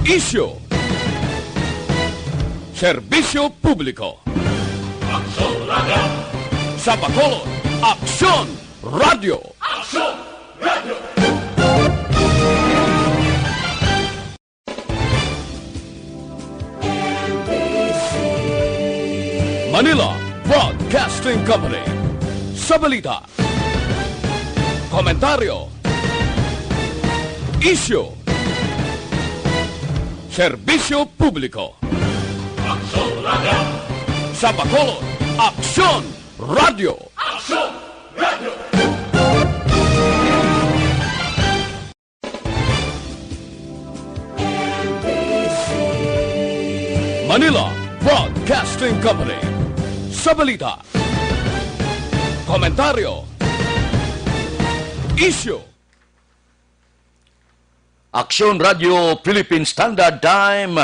Isyo. Serbisyo publiko. Aksyon Radio! Sa Bacolod, Aksyon Radio. Aksyon Radio! Manila Broadcasting Company. Sa balita. Komentaryo. Isyo. Serbisyo publiko. Aksyon Radio! Sa Bacolod, Aksyon Radio. Aksyon Radio! Manila Broadcasting Company. Sa balita. Komentaryo. Isyo. Aksyon Radio Philippine Standard Time,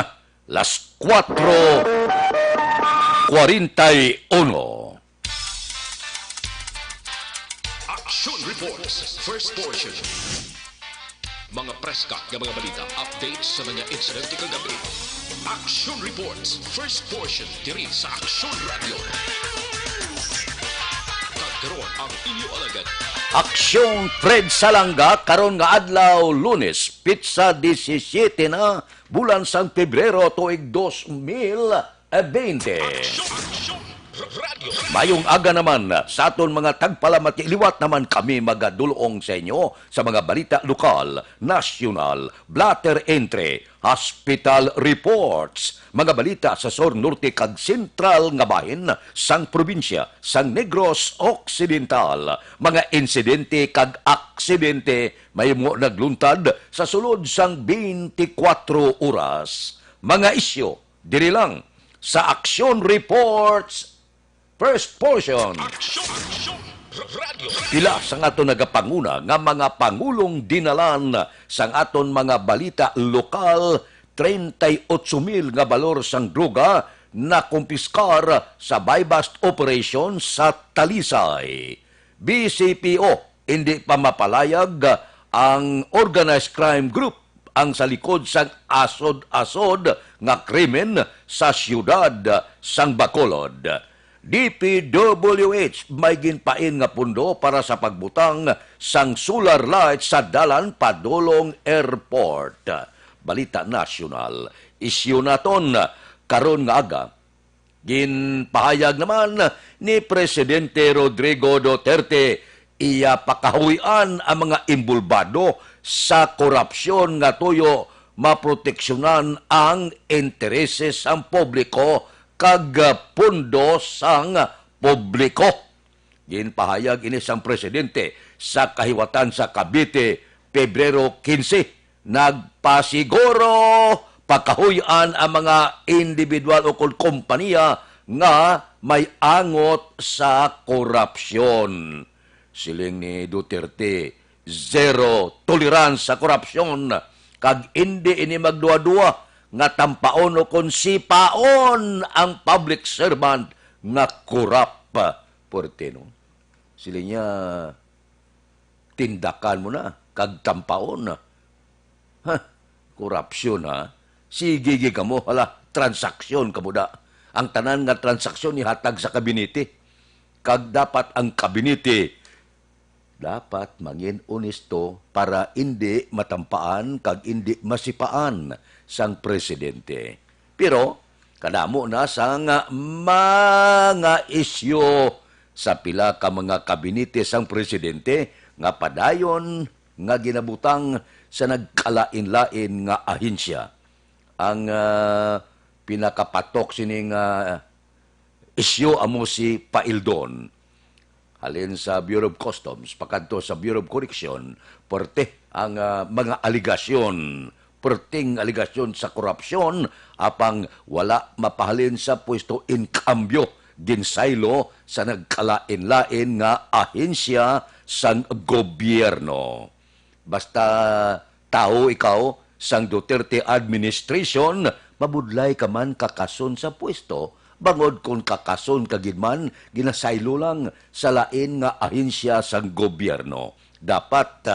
las 4:41. Action Reports, first portion. Mga preska ng mga balita, updates sa mga insidente kagabi. Action Reports, first portion, diri sa Action Radio. Kagkaroon ang inyo alagad. Aksyon Fred Salanga karon nga adlaw Lunes, pitsa 17 na bulan sang Pebrero tuig 2020. Action Radio. Mayong aga naman sa aton mga tagpalamati liwat naman kami magadulong sa inyo sa mga balita lokal, nasyonal, blatter entry, hospital reports, mga balita sa Sur Norte kag Sentral nga bahin sang probinsya sang Negros Occidental, mga insidente kag aksidente may mo nagluntad sa sulod sang 24 oras. Mga isyo diri lang sa Action Reports first portion. Action Radio. Pila sang aton nagapanguna nga mga pangulong dinalan sang aton mga balita lokal, 38,000 nga balor sang droga na kumpiskar sa buy-bust operation sa Talisay. BCPO hindi pa mapalayag ang organized crime group ang sa likod sang asod-asod nga krimen sa siyudad sang Bacolod. DPWH may ginpain nga pundo para sa pagbutang sang solar light sa dalan padulong airport. Balita nasyonal. Isyu naton karon nga aga. Ginpahayag naman ni Presidente Rodrigo Duterte iya pakahuyan ang mga imbulbado sa korupsyon nga tuyo maproteksyonan ang intereses ang publiko kag pundo sang publiko. Ginpahayag ini sang presidente sa kahiwatan sa Cavite, Pebrero 15. Nagpasiguro pagkahuyan ang mga individual o kompanya nga may angot sa korupsyon. Siling ni Duterte, zero tolerance sa korupsyon kag hindi ini magduwa-duwa nga tampaon o konsipaon ang public servant nga korap. Porteno. Sila niya tindakan mo na, kag tampaon na. Ha? Korupsyon ha? Sige ka mo, hala, transaksyon ka mo da. Ang tanan nga transaksyon ihatag sa kabinete. Kag dapat ang kabinete dapat mangin honesto para hindi matampaan kag hindi masipaan sang presidente. Pero kadamo na sang mga isyu sa pila ka mga kabinete sang presidente nga padayon nga ginabutang sa nagkalain-lain nga ahensya. Ang pinakapatok sining isyu amo si Paildon. Halin sa Bureau of Customs, pakadto sa Bureau of Correction, porte ang mga aligasyon, perting aligasyon sa korupsyon, apang wala mapahalin sa pwesto in cambio, ginsaylo sa nagkalain-lain nga ahensya sang gobyerno. Basta tao ikaw sang Duterte administration, mabudlay ka man kakason sa pwesto, bangod kung kakason kagidman, ginasaylo lang sa lain nga ahensya sang gobyerno. Dapat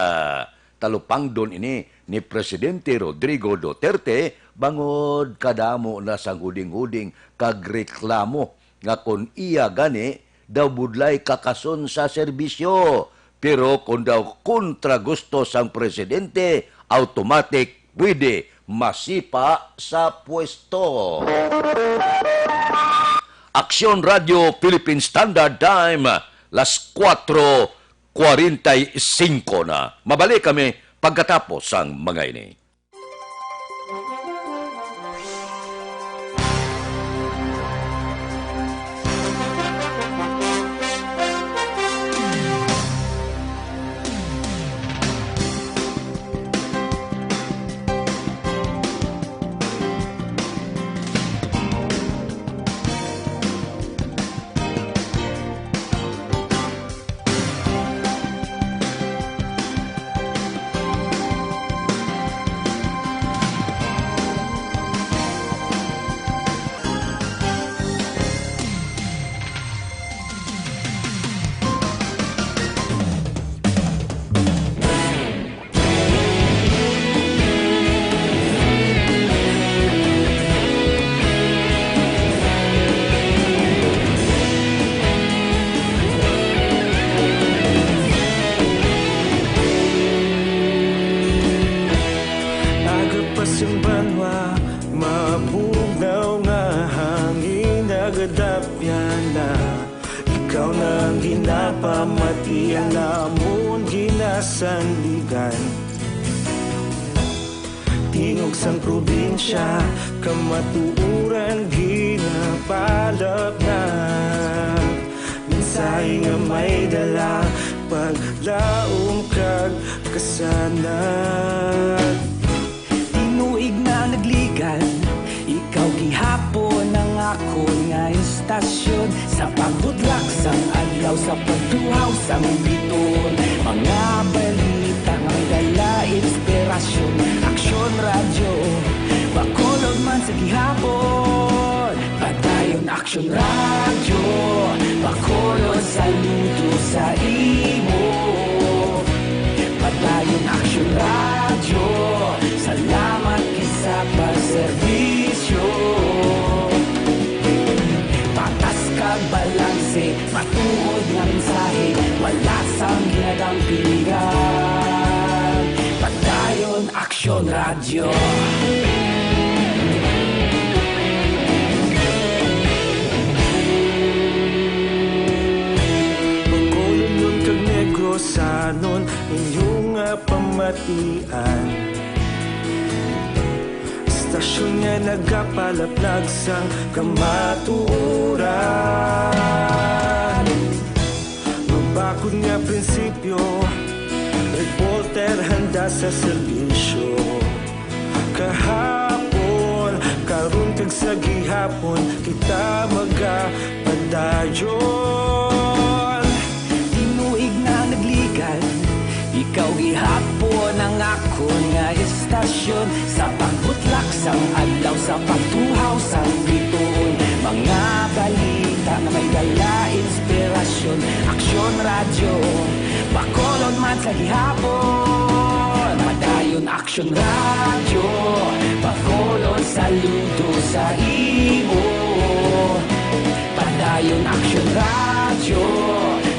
talupang doon ini ni Presidente Rodrigo Duterte bangod kadamo na sang huding-huding kag reklamo nga kung iya gani daw budlay kakason sa serbisyo. Pero kung daw kontra gusto sang presidente, automatic pwede masipa sa pwesto. Aksyon Radio Philippine Standard Time, las 4:45 na. Mabalik kami pagkatapos ang mga ini. Pamatian namon ginasandigan tingog sang probinsya kamatuuran ginapalap na minsay nga may dala paglaom kag kasanag tinuig na nagligan ikaw gihapon ang ako nga istasyon sa pagbudlak sang adlaw sa pagtuhaw sang biton mga balita nga may dala inspirasyon aksyon radyo bakolod man sa gihapon padayon aksyon radyo bakolod saludo sa imo padayon aksyon radyo salamat kisa pagserbisyo patas kag balanse matuod nga mensahe wala sang ginadang piligan padayon aksyon radyo pagkulong nun kag negrosanon inyong pamatian istasyon nga nagapalaplag sang kamatuoran mabakod nga prinsipyo reporter handa sa serbisyo kahapon karon kag sa gihapon kita magapadayon tinuig na nagligan ikaw gihapon ang ako nga istasyon sa pagbutlak sang adlaw sa pagtuhaw sang biton mga balita na may dala inspirasyon aksyon radyo bakolod man sa gihapon madayon aksyon radyo bakolod saludo sa imo padayon aksyon radyo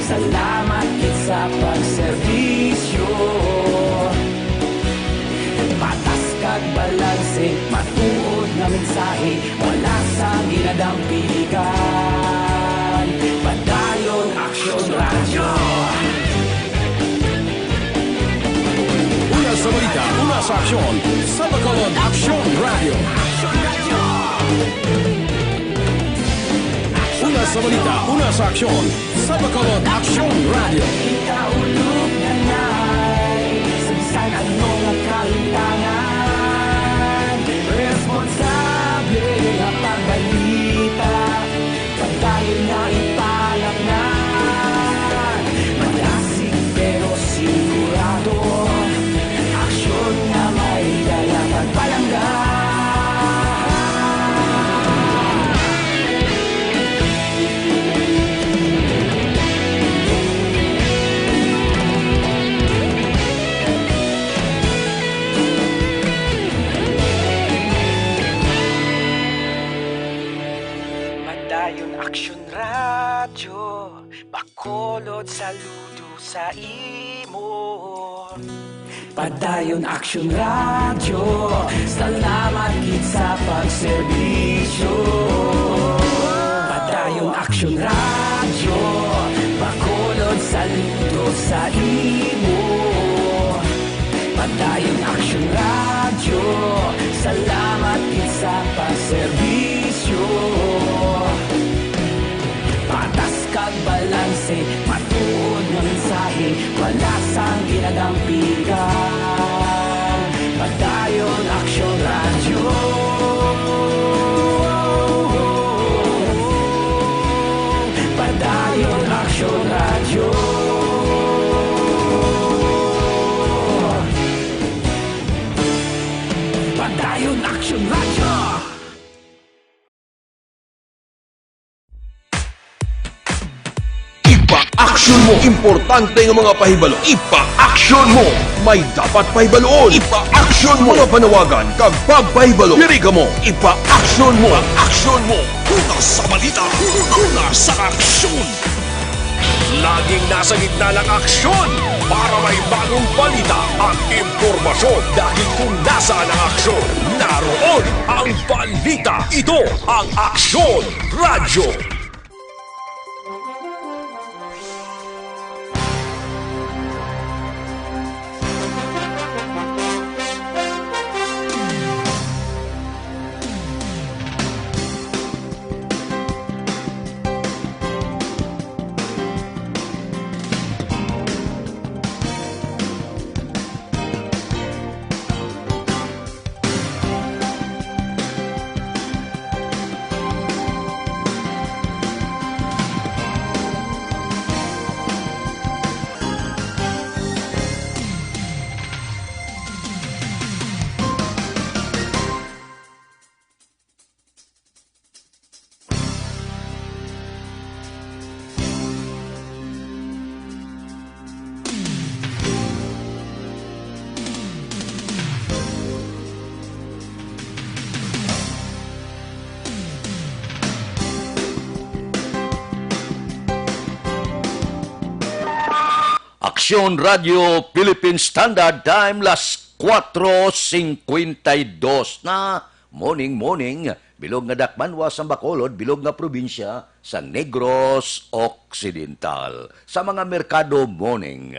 salamat kit sa pagserbisyo patas kag balanse matuod nga mensahe wala sang ginadang piligan padayon aksyon radyo Una sa balita, una sa aksyon, sa Bacolod Aksyon Radio. Una sa balita, una sa aksyon, sa Bacolod Aksyon Radio. Ikaulog na na'y sabisan ano nga kalintangan responsable nga pagbalita pagdayon na ipalak na malasig pero sigurado aksyon nga may dala pagpalanggan Bacolod, saludo sa imo. Padayon Action Radio, salamat gid sa pagserbisyo. Padayon Action Radio, Bacolod, saludo sa imo. Padayon Action Radio, salamat gid sa pagserbisyo. Patas kag balanse, matuod nga mensahe, wala sang ginagampikan. Padayon Action Radio. Padayon Action Radio. Padayon Action Radio. Ipa-action mo! Importante ng mga pahibalo. Ipa-action mo! May dapat pahibaloon. Ipa-action mo! Mga panawagan kag pagpahibalo. Diri ka mo! Ipa-action mo! Action mo! Una sa balita! Una sa aksyon! Laging nasa gitna ng aksyon para may bagong balita at impormasyon. Dahil kung nasaan ang aksyon, naroon ang balita. Ito ang Aksyon Radyo. Aksyon Radio Philippine Standard Time las 4:52 na morning bilog nga dakmanwa sa Bacolod, bilog nga probinsya sa Negros Occidental. Sa mga merkado morning,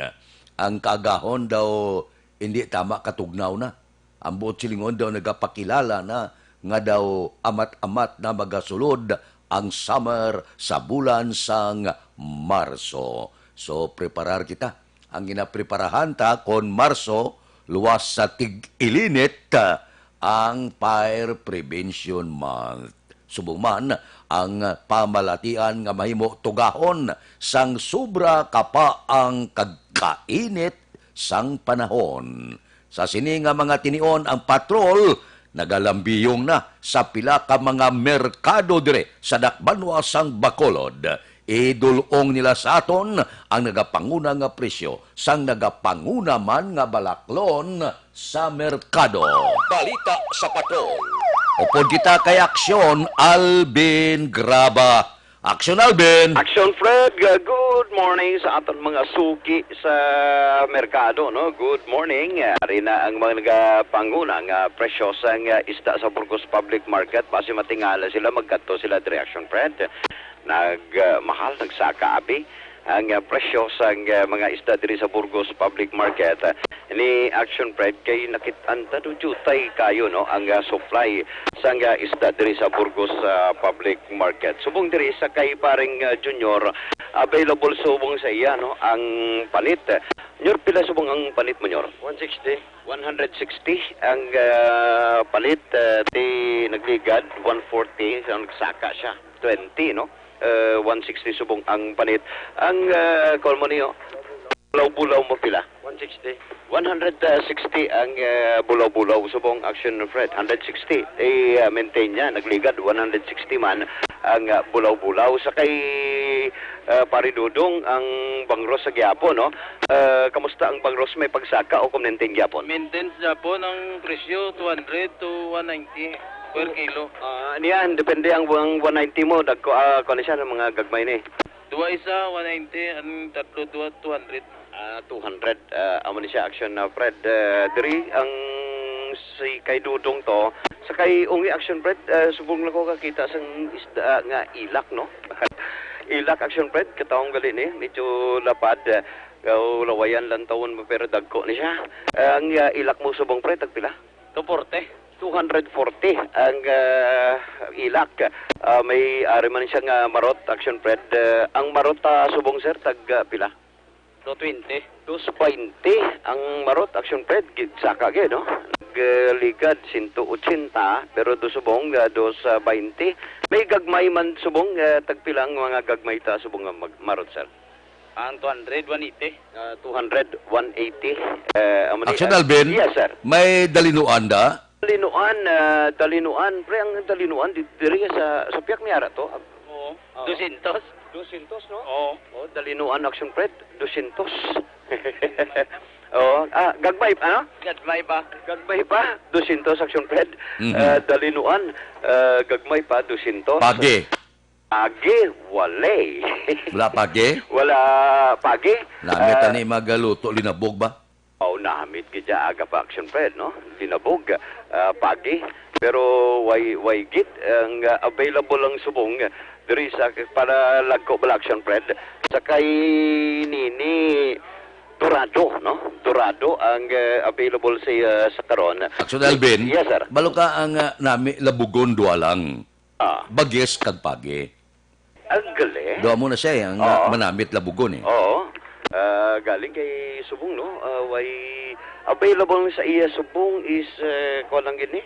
ang kaagahon daw hindi tama katugnaw na. Ang buot silingon daw nagapakilala na nga daw amat-amat na magasulod ang summer sa bulan sang Marso. So, preparar kita. Ang ginapreparahan ta kon Marso, luwas sa tig-ilinit ang Fire Prevention Month. Subong man, ang pamalatian nga mahimo tugahon sang sobra kapa ang kagkainit sang panahon. Sa sini nga mga tinion ang patrol, nagalambiyong na sa pila ka mga merkado dire sa dakbanwa sang Bacolod. Idulong nila sa aton ang nagapanguna nga presyo sang nagapanguna man nga balaklon sa merkado. Balita sa patrol. Upod kita kay Aksyon, Alvin Graba. Aksyon, Alvin! Action Fred, good morning sa aton mga suki sa merkado, no? Good morning. Ari na ang mga nagapanguna nga presyo sa isda sa Burgos Public Market. Base matingala sila, magkato sila dire, Action Fred. Mahal, nagsaka abi ang presyo sa mga isda diri sa Burgos Public Market. Ni Action Fred kay nakitanta do jutay kayo, no, ang supply sa isda diri sa Burgos Public Market. Subong diri sa kay paring Junior, available subong sa iya, no, ang panit. Nyor, pila subong ang panit mo, Nyor? 160 ang panit. Ti nagligad 140, so nagsaka siya 20, no. 160 subong ang panit. Ang call mo niyo, bulaw-bulaw mo pila? 160 ang bulaw-bulaw subong Action Fred. 160 maintain niya, nagligad 160 man ang bulaw-bulaw. Sa kay Paridudong ang bangros sa Gyapon, no? Kamusta ang bangros, may pagsaka o kung maintain Gyapon? Maintain sa Japon ang presyo 200 to 190 per kilo. Niyan, depende ang 190 mo. Dagko, siya ng mga gagmay ni. Dua isa, 190, ang tatlo, 200. 200 amo ni siya action na Fred diri ang si kay Dudong to sa kay ungi action Fred subong na ko kakita sang isda nga ilak no ilak action Fred katawong gali ni medyo lapad lawayan lang tawon mo pero dagko ni siya ang ilak mo subong Fred tagpila 240. 240 ang ilak may ari man siya nga marot action Fred ang marot subong sir tag pila 220. 220 ang marot action Fred saka ge no nagligad 180 pero do subong 220 may gagmay man subong tagpilang mga gagmay ta subong nga marot sir Ang 200, 180. 200 180 Action Alvin, yes sir may dalinuan da? dalinuan pre ang dalinuan diri sa piyak ni ara to Oo. 200. 200 no Oo. oh dalinuan action Fred 200 oh gagmay ano Gagmay pa. Gagmay pa, 200 action Fred. Dalinuan, gagmay pa, 200. Pagi. Pagi, walay. Wala pagi? Wala pagi. Namit ani magaluto linabog ba? Oh, namit gidya aga pa action Fred, no? Dinabog, pagi. Pero way git, ang available ang subong, diri sa para lagko bala action Fred. Sa kay nini, Dorado, no? Dorado ang available sa karon. Action Alvin, Yes, sir. balo ka ang nami labugon duwa lang. Ah, Bagis kag pagi. ang gali. Doa mo na siya ang Oo. manamit labugon eh. Oo. Galing kay Subong, no? Way available sa iya Subong is ko lang gini.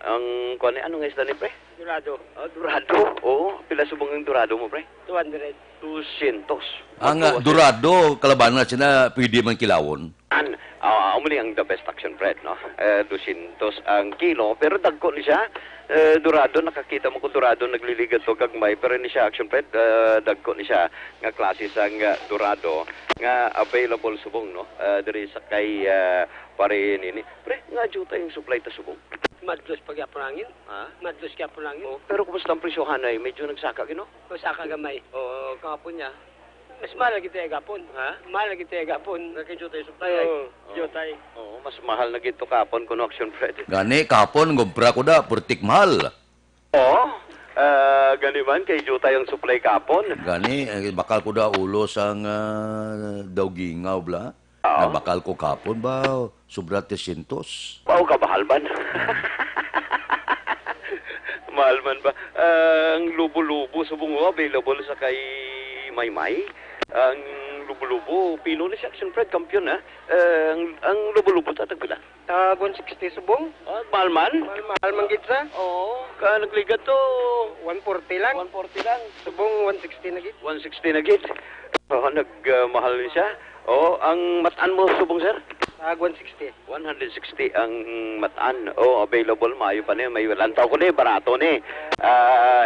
Ang kuan ano nga isda ni pre? Dorado. Dorado. Oo, pila Subong ang Dorado mo pre? 200. 200. Ang durado kalabanan siya na pwede man kilawon. Umuli ang the best action Fred, no? 200 ang kilo, pero dagko ni siya. Dorado, nakakita mo ko Dorado, nagliligad to gagmay, pero ni siya action Fred, dagko ni siya nga klase sang Dorado, nga available subong, no? Diri sa kay pare nini. Pre, nga juta yung supply ta subong. Madlos pagyapon Ha? Madlos gyapon langin. Oh, pero kumusta ang presyohan ay medyo nagsaka gino? Usa ka gamay. Oh, kahapon niya. Mas mahal lagi tayo gapon. Ha? Mahal lagi tayo gapon. Nakijutay supply ay. Oo, jutay. Oo, mas mahal na gito kapon kuno action Fred. Gani kapon gumpra ko da purtik mahal. Oo. Gani man kay jutay ang supply kapon. Gani bakal ko da ulos ang dawgingaw bla. Oo. Na bakal ko kapon ba sobra 300. Pao ka bahal man. Mahal man ba? Ang lubo-lubo subong available sa kay Maymay. Ang lubo-lubo, pino ni si Action Fred, kampiyon ha. Ang lubo-lubo tatagpila. 160 subong. Mahal man? Mahal man gid sa. Oo, ka nagligat to. 140 lang. 140 lang. Subong 160 na gid. 160 na gid. Nagmahal ni siya. Oo, ang matan mo subong sir? 160. 160 ang matan. Oh, available. Maayo pa niya. May lantaw ko ni. Barato ni.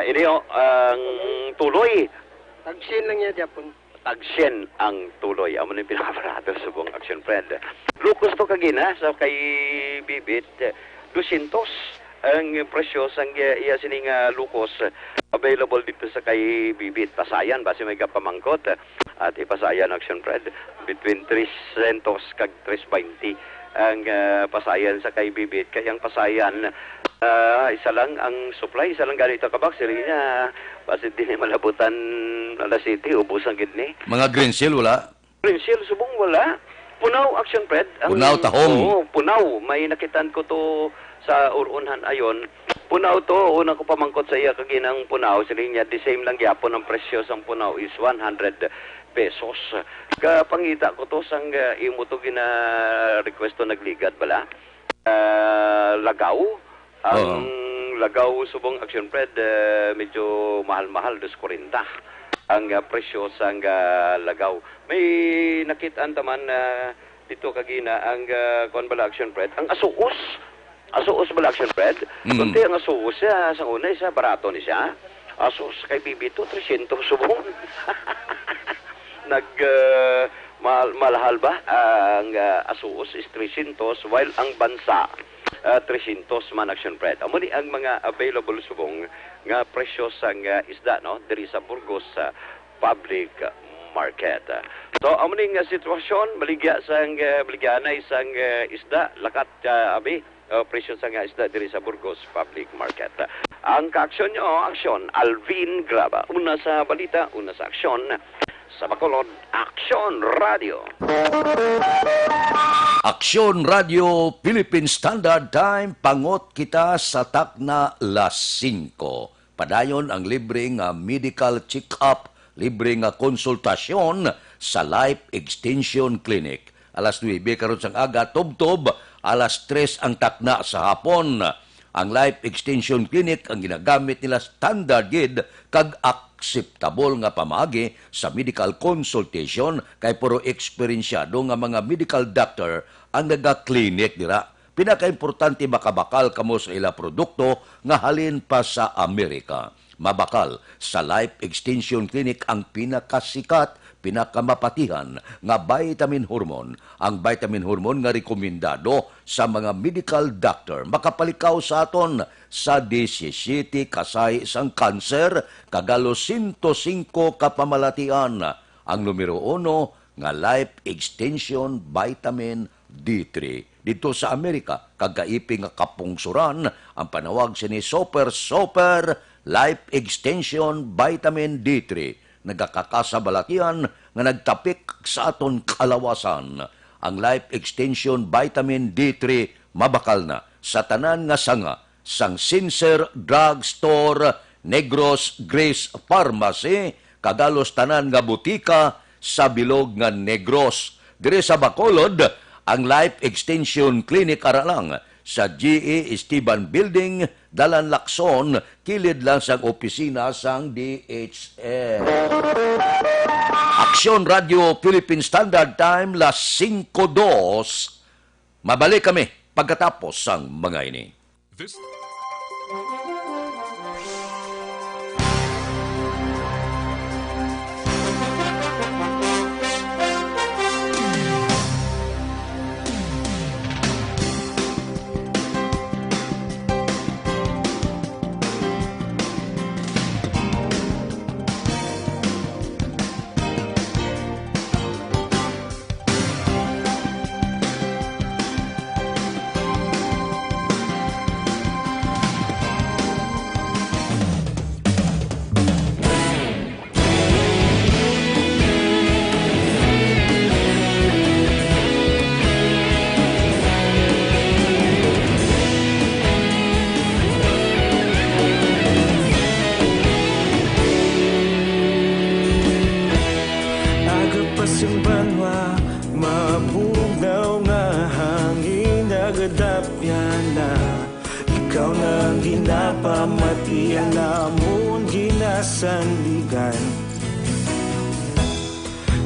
Ini ang tuloy. Tagsin lang niya Japon. Tagsen ang tuloy. Amo ni pinakabarato sa buong action friend. Lukos to kagina sa kay Bibit. 200 ang presyo sang iya sining lukos. Available dito sa kay Bibit. Pasayan. Basi may kapamangkot. At ipasayan action friend. Between 300 kag 320 ang pasayan sa kay Bibit. Kayang pasayan isa lang ang supply, isa lang ganito kabak sila niya. Basta din malabutan alas city, ubos ang gidni. Mga green seal wala. Prinsil, subong wala. Punaw, action Fred. Punaw, tahong. Oo, punaw. May nakitan ko to sa urunhan ayon. Punaw to, una ko pamangkot sa iya kaginang punaw. Sila niya, the same lang yapon ang presyo sang punaw is 100 pesos. Kapangita ko to sang imo to gina request to nagligad bala. Lagaw. Ang lagaw subong action Fred medyo mahal-mahal 240 ang presyo sang lagaw. May nakitaan taman dito kagina ang kon bala action Fred ang asuos. Asuos bala action Fred. Kunti ang asuos siya sa una isa barato ni siya. Asuos kay Bibito 300 subong. Malahal ba ang asuos is 300 while ang bansa 300 man action Fred. Amo ni ang mga available subong nga presyo sang isda no diri sa Burgos sa public market. So amo ning sitwasyon baligya sang baligyanay sang isda lakat abi presyo sang isda diri sa Burgos public market. Ang kaaksyon nyo, aksyon Alvin Graba. Una sa balita, una sa aksyon sa Bacolod, Aksyon Radio. Aksyon Radio Philippine Standard Time, pangot kita sa takna las 5. Padayon ang libreng medical check-up, libreng konsultasyon sa Life Extension Clinic. Alas 9 karon sang aga, tubtob, alas 3 ang takna sa hapon. Ang Life Extension Clinic ang ginagamit nila standard gid kag acceptable nga pamaagi sa medical consultation kay puro eksperensyado nga mga medical doctor ang naga-clinic dira. Pinaka-importante makabakal kamo sa ila produkto nga halin pa sa Amerika. Mabakal sa Life Extension Clinic ang pinakasikat, pinakamapatihan nga vitamin hormone. Ang vitamin hormone nga rekomendado sa mga medical doctor. Makapalikaw sa aton sa 17 kasay isang kanser, kagalo 105 kapamalatian. Ang numero 1 nga Life Extension Vitamin D3. Dito sa Amerika, kagaiping nga kapungsuran, ang panawag siya ni Super Life Extension Vitamin D3. Nagkakasabalatian nga nagtapik sa aton kalawasan. Ang Life Extension Vitamin D3 mabakal na sa tanan nga sanga sang Sincer Drug Store, Negros Grace Pharmacy, kagalos tanan nga butika sa bilog nga Negros. Dire sa Bacolod, ang Life Extension Clinic aralang sa GE Esteban Building, Dalan Lacson, kilid lang sa opisina sang DHL. Aksyon Radio Philippine Standard Time, las 5:02. Mabalik kami pagkatapos sang mga ini. This sandigan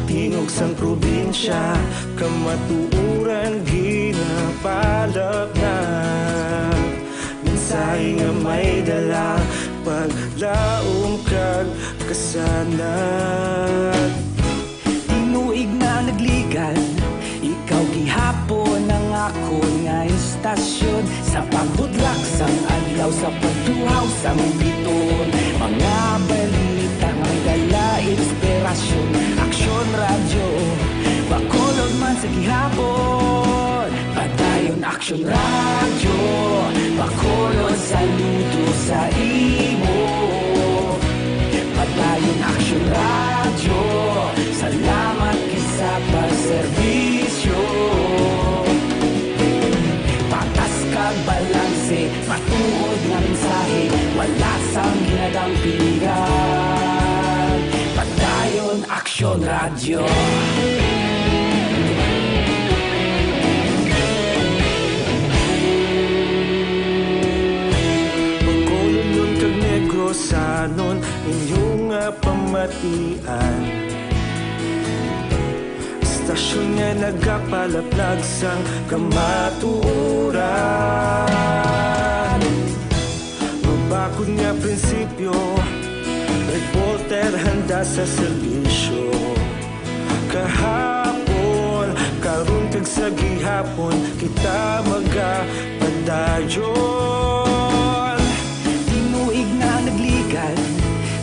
Tingog sang probinsya kamatuuran ginapalap na mensahe nga may dala paglaom kag kasanag tinuig na nagligan ikaw gihapon ang ako nga istasyon sa paghudlak sang adlaw sa pagtuhaw sang biton mga balita nga dala inspirasyon aksyon radyo Bacolod man sa gihapon padayon aksyon radyo Bacolod saludo sa imo padayon aksyon radyo salamat kisa pagserbisyo patas kag balanse matuod nga mensahe wala sang ginagang pilihan padayon aksyon radyo Bacolod nun kag Negrosanon inyong pamatian Istasyon nga nagapalaplag sang kamatuoran Mabakod nga prinsipyo Reporter handa sa serbisyo Kahapon, karun kag sa gihapon Kita magapadayong dayon. Tinuig na naglikan,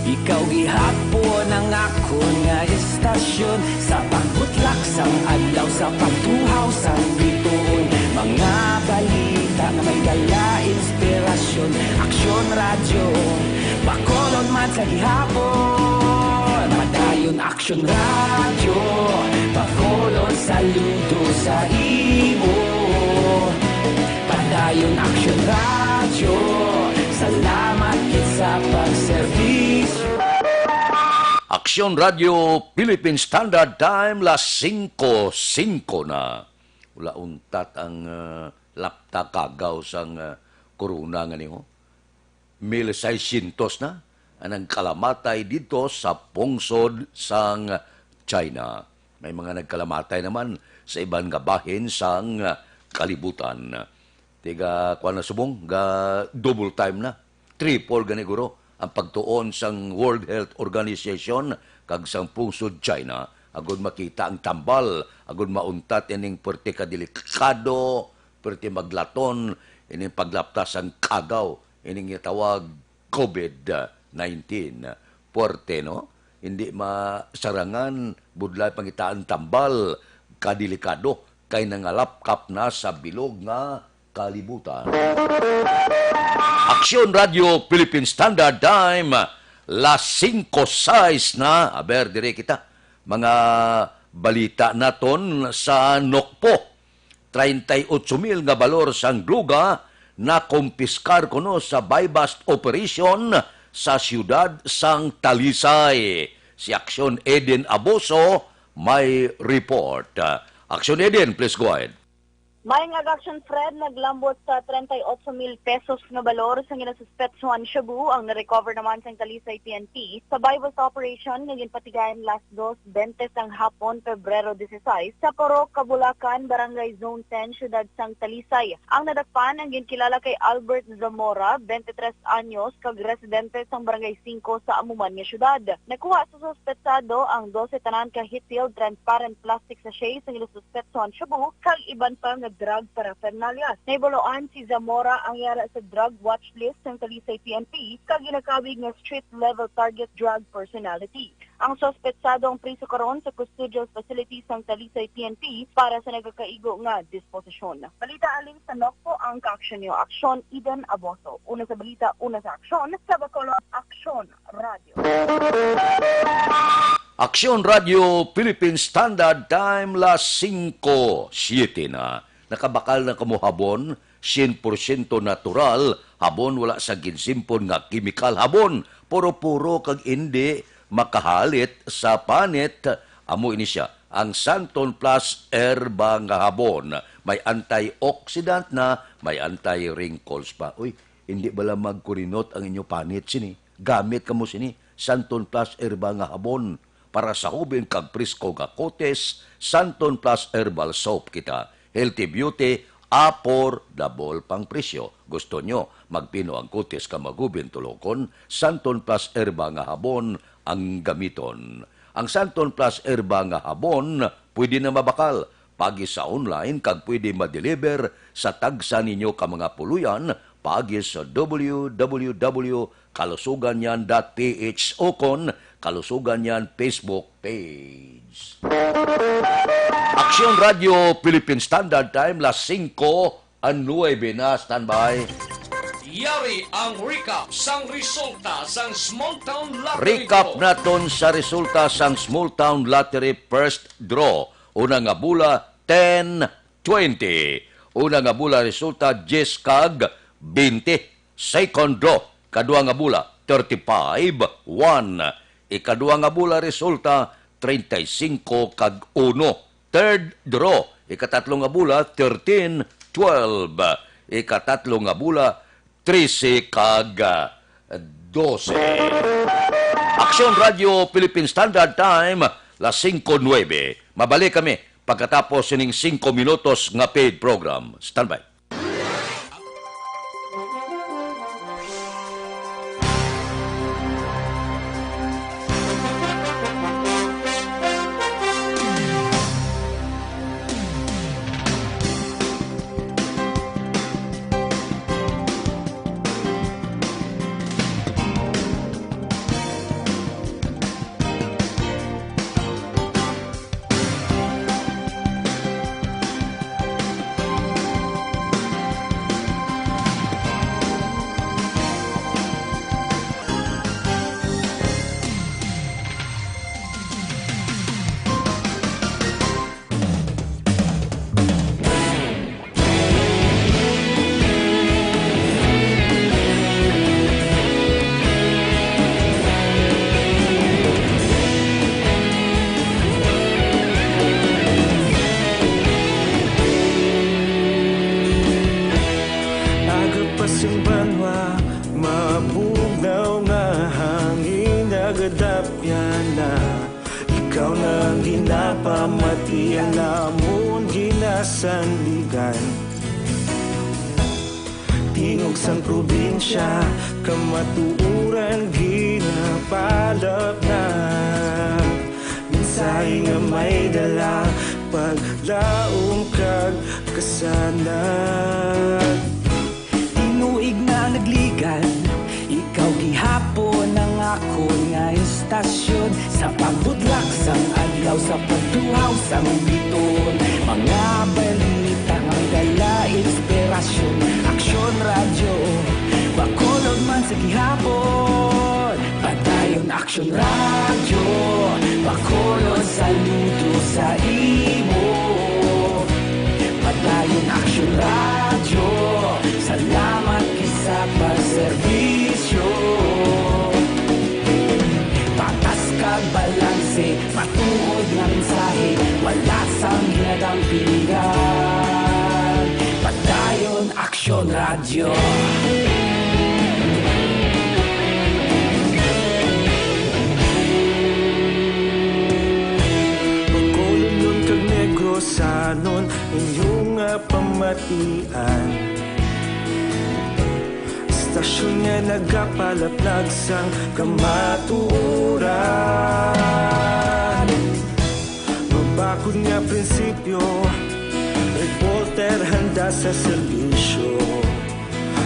ikaw gihapon ang ako nga estasyon. Sa pagbutlak sang adlaw, sa pagtuhaw sang bituon, mga balita na may dala inspirasyon. Aksyon radyo, bakolon man sa gihapon. Madayon aksyon radyo, bakolon saludo sa imo. Padayon aksyon radyo, salamat kit sa pagserbisyo. Aksyon Radio Philippine Standard Time, las 5:05 na. Wala untat ang lapta kagaw sang korona nga niyo. 1,600 na ang kalamatay dito sa pungsod sang China. May mga nagkalamatay naman sa ibang nga bahin sang kalibutan. Tiga kuan na subong ga double time na. Triple gani guro ang pagtuon sang World Health Organization kag sang pungsod China agud makita ang tambal, agud mauntat ining perti kadelikado, perti maglaton ining paglaptas ang kagaw, ining itawag COVID-19. Porte, no? Hindi masarangan, budlay pangitaan tambal, kadelikado, kay nangalapkap na sa bilog nga kalibutan. Aksyon Radio Philippine Standard Time, las 5:06 na. Aber, dire kita. Mga balita naton sa Nokpo. 38,000 nga balor sang druga na kumpiskar kuno sa buy-bust operation sa siyudad sang Talisay. Si Aksyon Eden Aboso may report. Aksyon Eden, please go ahead. May nga action Fred naglambot sa 38,000 pesos na balor sa ginasuspetsuhan Shabu ang na-recover naman sa Talisay PNP sa buy-bust operation nga ginpatigayan last 2:20 sang hapon Pebrero 16 sa Porok, Kabulacan, Barangay Zone 10, Siyudad sang Talisay. Ang nadakpan ang ginkilala kay Albert Zamora, 23 anyos, kag residente sang Barangay 5 sa Amuman nga syudad. Nakuha sa suspetsado ang 12 tanan ka heat-sealed transparent plastic sachet sa ginasuspetsuhan Shabu kag iban pa nga drug paraphernalia. Naiboloan si Zamora ang yara sa drug watch list ng Talisay PNP kag ginakawig nga street level target drug personality. Ang sospetsado ang priso karon sa custodial facilities ng Talisay PNP para sa nagkakaigo nga disposisyon. Balita alin sa Nokpo ang Kaaksyon niyo. Aksyon Eden Aboso. Una sa balita, una sa aksyon. Sa Bacolod, Aksyon Radio. Aksyon Radio Philippine Standard Time, las 5:07 na. Nakabakal na kamo habon, 100% natural, habon wala sa ginsimpon nga kimikal habon. Puro-puro kag hindi makahalit sa panit. Amo ini siya, ang Santon Plus Herba nga habon. May antioxidant na, may anti-wrinkles pa. Uy, hindi bala magkurinot ang inyo panit sini. Gamit kamo sini, Santon Plus Herba nga habon. Para sa hubin kag prisko nga kotes, Santon Plus Herbal Soap kita. Healthy beauty, affordable pang presyo. Gusto nyo, magpino ang kutis ka magubin tulokon, Santon Plus Herba nga habon ang gamiton. Ang Santon Plus Herba nga habon, pwede na mabakal. Pagi sa online, kag pwede ma-deliver sa tagsa ninyo ka mga puluyan, pagi sa www.kalusuganyan.ph o kon Kalusuganyan Facebook page. Aksyon Radio Philippine Standard Time, las 5:09 na. Standby. Yari ang recap sang resulta sang Small Town Lottery. Recap naton sa resulta sang Small Town Lottery First Draw. Una nga bula, 10-20. Una nga bula, resulta 10 kag 20. Second draw, kadua nga bula, 35-1. Ikadua nga bula, resulta 35 kag 1. Third draw, ikatatlo nga bula, 13-12. Ikatatlo nga bula, 13 kag 12. Aksyon Radio Philippine Standard Time, las 5:09. Mabalik kami pagkatapos sining 5 minutos nga paid program. Standby. pasimbanwa, mabugnaw nga hangin nagadapyan na. Ikaw na ginapamati ang namon ginasandigan. Tingog sang probinsya, kamatuuran ginapalap na. Minsay nga may dala, paglaom kag kasanag. Tinuig na nagligan, ikaw gihapon ang ako nga istasyon. Sa pagbudlak sang adlaw, sa pagtuhaw sang biton. Mga balita nga dala inspirasyon. Aksyon radyo, bakolod man sa gihapon. Padayon aksyon radyo, bakolod saludo sa imo. Padayon aksyon radyo, salamat kisa pagserbisyo. Patas kag balanse, matuod nga mensahe, wala sang ginadang piligan. Padayon aksyon radyo. Pagkolon kag negrosanon, inyong nga pamatian. Istasyon nga nagapalaplag sang kamatuoran. Mabakod nga prinsipyo, reporter handa sa serbisyo.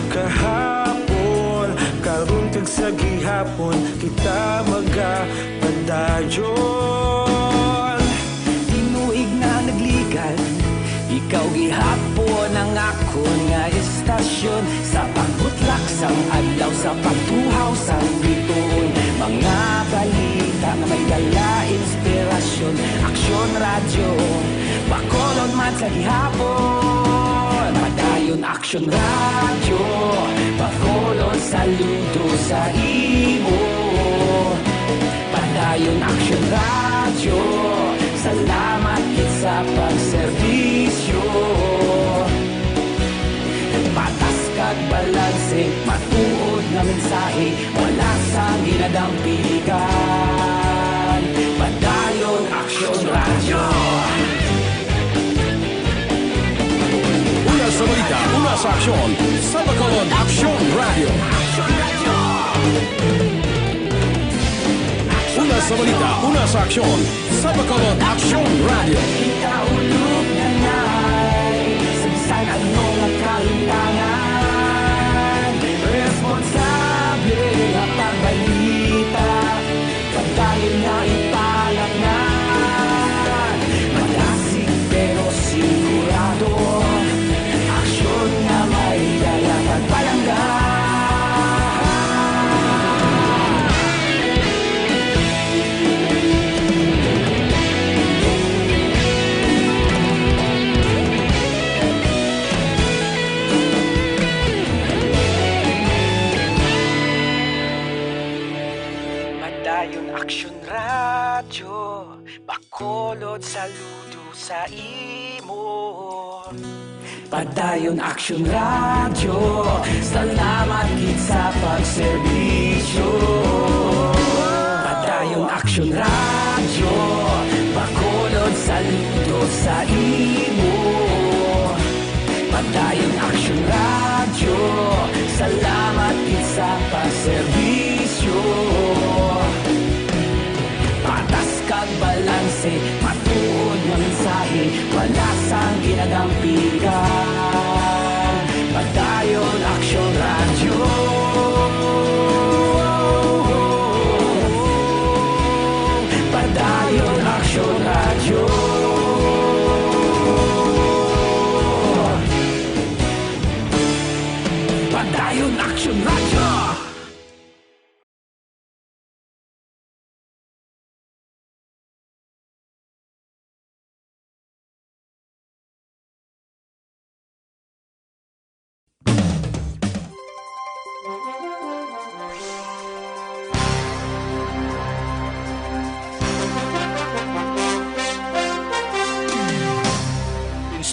Kahapon, karon kag sa gihapon, kita magapadayon. Tinuig na nagligan, ikaw gihapon ang ako nga istasyon. Sa pagbutlak sang adlaw, sa pagtuhaw sang biton. Mga balita na may dala inspirasyon. Aksyon radyo, bakolod man sa gihapon. Padayon aksyon radyo, bakolod saludo sa imo. Padayon aksyon radyo, salamat kit sa pagserbisyo. Patas kag balanse, matuod nga mensahe, wala sang ginadang piligan. Padayon aksyon radyo. Una sa balita, una sa aksyon, sa Bacolod Aksyon Radio. Una sa balita, una sa aksyon, sa Bacolod Aksyon Radio. Ikaulog na na'y sabisan ano nga kalintangan. Responsable nga pagbalita, pagdayon na ipalagnan. Malasig pero sigurado, aksyon nga may dala pagpalanggan. Padayon aksyon radyo, bakolod saludo sa imo. Padayon aksyon radyo, salamat kit sa pagserbisyo. Padayon aksyon radyo, bakolod saludo sa imo. Padayon aksyon radyo, salamat kit sa pagserbisyo. Patas kag balanse, matuod nga mensahe, wala sang ginadang piligan. Padayon aksyon radyo. Padayon aksyon radyo. Padayon aksyon radyo.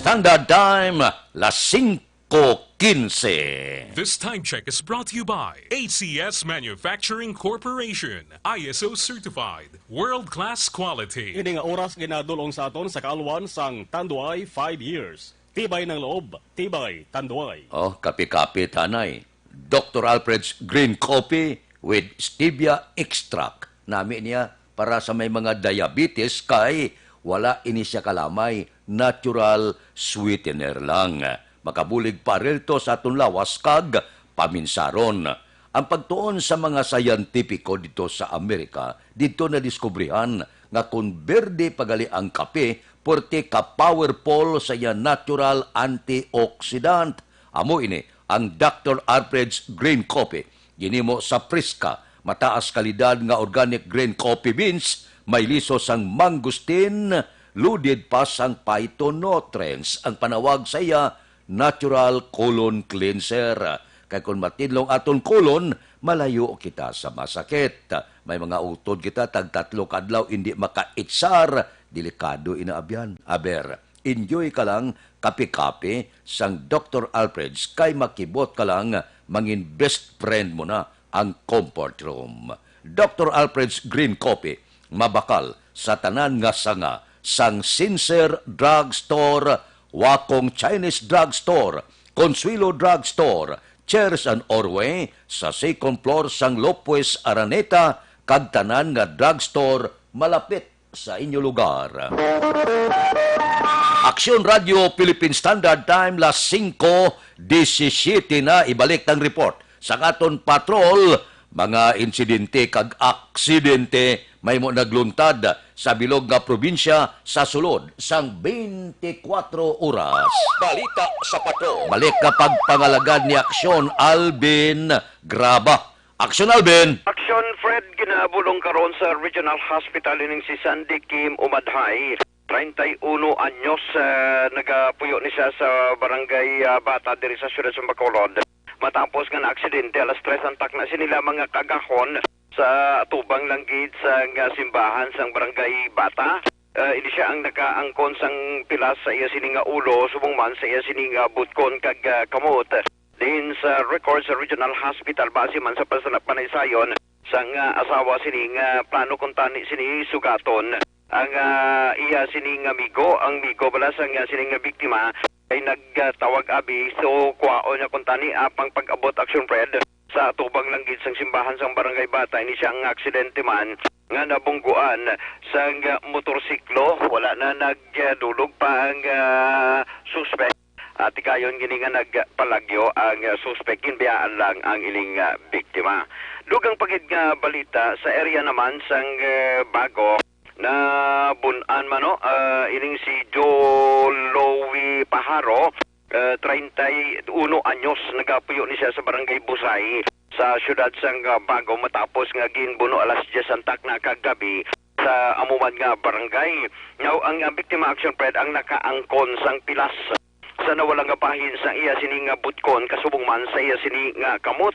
Standard Time, las 5 ko 15. This time check is brought to you by ACS Manufacturing Corporation, ISO certified, world-class quality. Ini nga oras ginadulong sa aton sa kaalwan sang Tanduay 5 years. Tibay ng loob, tibay Tanduay. Oh, kape-kape tanay. Dr. Alfred's Green Coffee with Stevia Extract. Nami niya para sa may mga diabetes kay wala ini siya kalamay, natural sweetener lang. Makabulig parel to sa atong lawas kag paminsaron. Ang pagtuon sa mga sayantipiko dito sa Amerika, dito na diskubrihan nga kung berde pagali ang kape, porte ka powerful sa iya natural antioxidant. Amo ini ang Dr. Alfred's Green Coffee. Ginimo sa Friska, mataas kalidad nga organic green coffee beans, may lisos ang mangustin, loaded pa sang phytonutrients. Ang panawag sa iya, natural colon cleanser. Kaya kung matinlong aton colon, malayo kita sa masakit. May mga utod kita, tag-tatlo kadlaw, hindi makaitsar. Delikado inaabyan. Aber, enjoy ka lang, kape-kape, sang Dr. Alfred's, kay makibot ka lang, mangin best friend mo na ang comfort room. Dr. Alfred's Green Coffee, mabakal sa tanan nga sanga, sang Sincere Drugstore, Wakong Chinese Drugstore, Consuelo Drugstore, Cheers and Orway, sa second floor sang Lopez Araneta, kag tanan nga drugstore malapit sa inyo lugar. Aksyon Radio Philippine Standard Time, las 5:17 na ibalik ng report. Sa aton patrol, mga insidente kag aksidente may mo nagluntad sa bilog nga probinsya sa sulod sang 24 oras. Balita sa patrol. Balik kapag pangalagad ni Aksyon Alvin Graba. Aksyon Alvin! Aksyon Fred, ginabulong karon sa Regional Hospital ining si Sandy Kim Umadhay. 31 anyos, nagapuyo ni siya sa barangay Bata diri sa siyudad sa Bacolod. Matapos nga na aksidente, alas 3 antak na sinila mga kagahon sa tubang langgit sa simbahan sang barangay Bata. Ini siya ang nakaangkon sang pilas sa iya sininga ulo, subong man sa iya sininga butkon kag kamot. Din sa record sa Regional Hospital, base man sa panaysayon sang asawa sininga plano kung tani sini sugaton. Ang iya sininga migo, ang migo bala sang sininga biktima ay nagtawag abi, so kuwao niya kung tani apang pag-abot action Fred sa tubang langgit sang simbahan sang barangay Bata. Ini siya ang aksidente man nga nabungguan sang motorsiklo. Wala na nagdulog pa ang suspect. At ikayon gini nga nagpalagyo ang suspect, kinbiyaan lang ang iling biktima. Dugang pagid nga balita sa area naman sang Bago na bunan mano, ining si Joe Lowy Pajaro, 31 anyos, nagapuyo ni siya sa barangay Busay sa siyudad sang Bago matapos nga ginbuno alas 10 antak na kagabi sa amuman nga barangay. Now, ang biktima action Fred ang nakaangkon sang pilas sa nawalang bahin sa iya sining butkon, kasubong man sa iya sining kamot.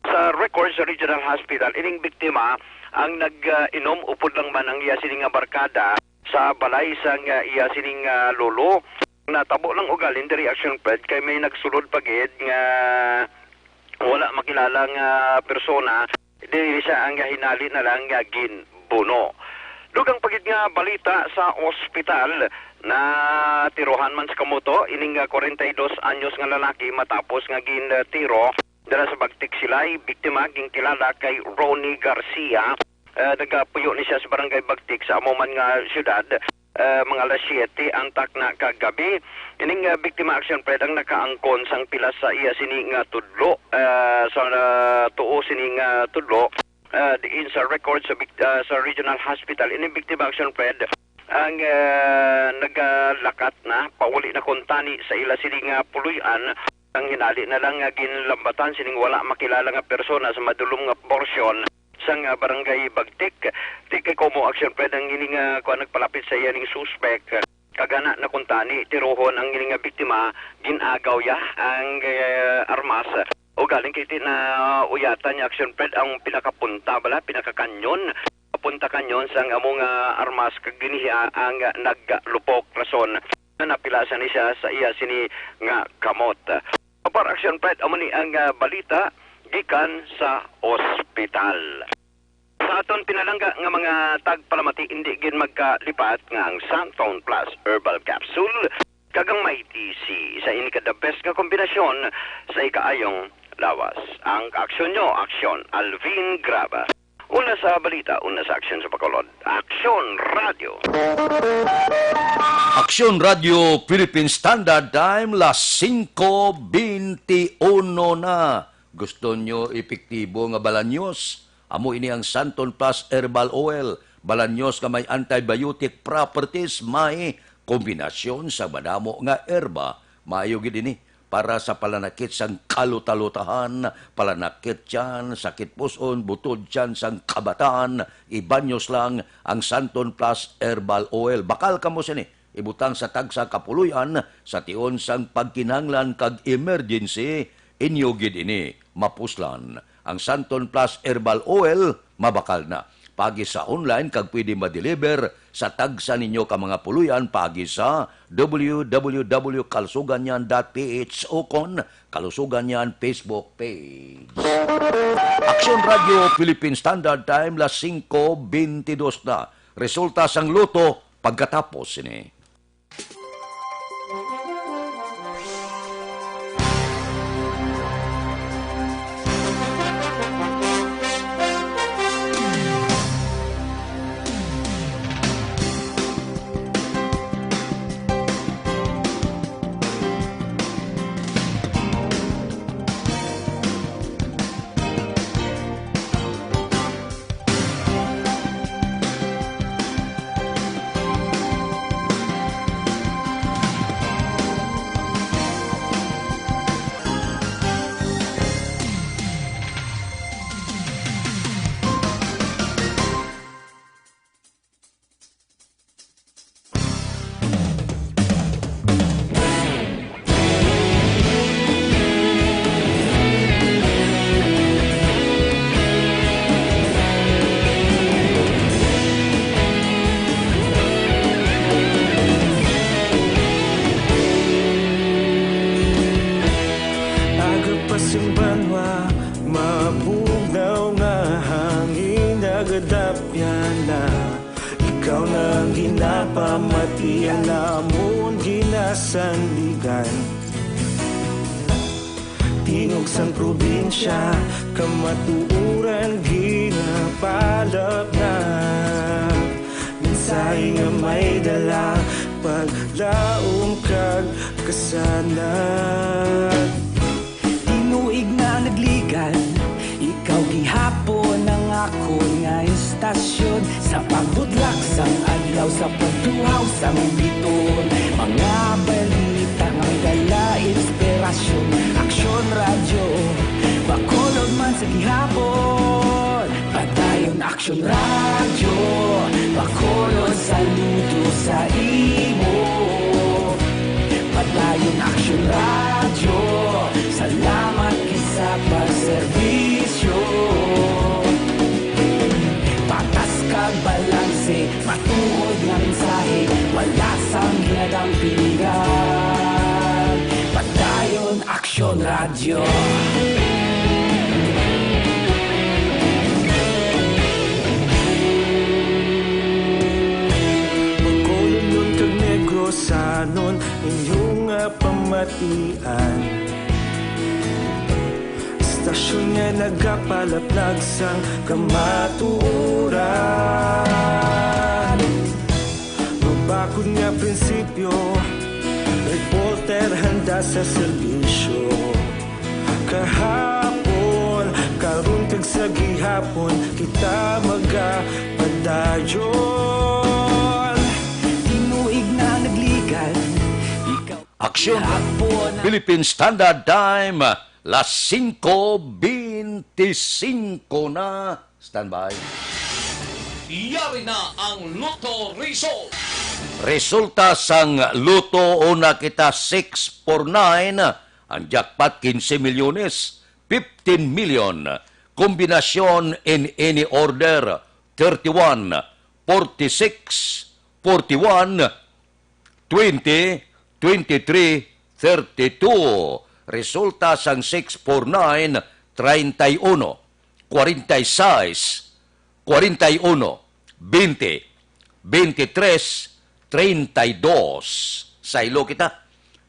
Sa record sa Regional Hospital, ining biktima ang nag-inom upod lang man ang iya sining barkada sa balay sang iya sining lolo. Natabo lang ugalin the reaction Fred kay may nagsulod pagid nga wala makilala nga persona, dili siya ang hinali na lang ginbuno. Dugang pagid nga balita sa ospital na tirohan man sa kamoto, ining 42 anyos nga lalaki matapos nga gintiro dala sa Bagtik Silay. Biktima ging kilala kay Ronnie Garcia. Nagapuyo ni siya sa barangay Bagtik sa amuman nga syudad. Mga alas 7 antak na kagabi. Ining biktima action Fred ang nakaangkon sang pilas sa iya sining tudlo, sa tuo sining tudlo. Diin sa record sa Regional Hospital, ining biktima action Fred ang naglakat na pauli na kuntani sa ila sining puluyan. Ang hinali na lang ginlambatan sining wala makilala nga persona sa madulong nga porsyon sang barangay Bagtik. Di kay komo action Fred ang gining kuan nagpalapit sa iya ning suspect. Kagana na kuntani tirohon ang gining biktima, ginagaw ya ang armas. O galing kay na uyatan niya action Fred ang pinakapunta bala, pinakakanyon. Papunta kanyon sang among armas kag giniha ang naglupok rason na napilasan ni siya sa iya sini nga kamot. Super Action Fred, amo ni ang balita gikan sa ospital. Sa aton pinalangga nga mga tagpalamati hindi gin magkalipat nga ang Santon Plus Herbal Capsule kagang maitisi sa ini ka the best nga kombinasyon sa ikaayong lawas. Ang aksyon nyo, aksyon Alvin Graba. Una sa balita, una sa aksyon sa Bacolod. Aksyon Radio. Aksyon Radio Philippine Standard Time, las 5:21 na. Gusto nyo epektibo nga balanyos? Amo ini ang Santon Plus Herbal Oil. Balanyos nga may antibiotic properties, may kombinasyon sa madamo nga herba. Maayo gid ini para sa palanakit sang kalutalutahan, palanakit tiyan, sakit puson, butod tiyan sang kabataan, ibanyos lang ang Santon Plus Herbal Oil. Bakal kamo sini, ibutang sa tagsa kapuluyan, sa tion sang pagkinanglan kag emergency, inyo gid ini, mapuslan. Ang Santon Plus Herbal Oil, mabakal na. Pagi sa online, kag pwede ma-deliver sa tagsa ninyo ka mga puluyan, pagi sa www.kalusuganyan.ph o kon Kalusuganyan Facebook page. Aksyon Radio Philippine Standard Time, las 5:22 na. Resulta sang luto pagkatapos ini. Sandigan Tingog sang probinsya kamatuuran ginapalap na minsay nga may dala paglaom kag kasanat. Tinuig na nagligan ikaw gihapon ang ako nga istasyon sa pagbudlak sang adlaw sa pagtuhaw sang biton. Mga balita nga dala inspirasyon. Aksyon Radio Bacolod man sa gihapon. Padayon Aksyon Radio Bacolod saludo sa imo. Padayon Aksyon Radio salamat kisa pagserbisyo. Patas kag balanse matuod nga mensahe wala sang ginadang pilihan. Padayon Aksyon Radio. Magkulunod kag Negrosanon inyong pamatian. Stasyon nga nagapalaplag sang kamatuuran. Mabakod nga prinsipyo, reporter handa sa serbisyo. Kahapon, karon kag sa gihapon, kita magapadayon. Tinuig na nagligan Aksyon Philippine Standard Time, las 5:25 na. Standby. Iyari na ang Lotto Result. Resulta sang luto una kita 6 for 9. Ang jackpot 15 milyones, 15 million. Kombinasyon in any order 31, 46, 41, 20, 23, 32. Resulta sang 649, 31, 46, 41, 20, 23, 32. Sa ilo kita,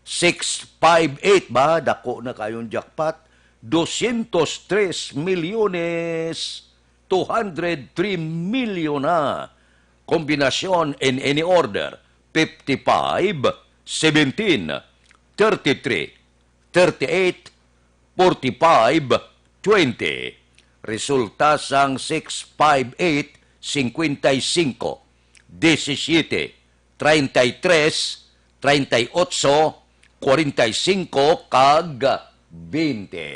658 ba? Dako na kayong jackpot. 203 milyones, 203 milyon na. Kombinasyon in any order, 55, 17, 33, 38, 45, 20. Resulta sang 658, 55, 17, 33, 38, 45, kag 20.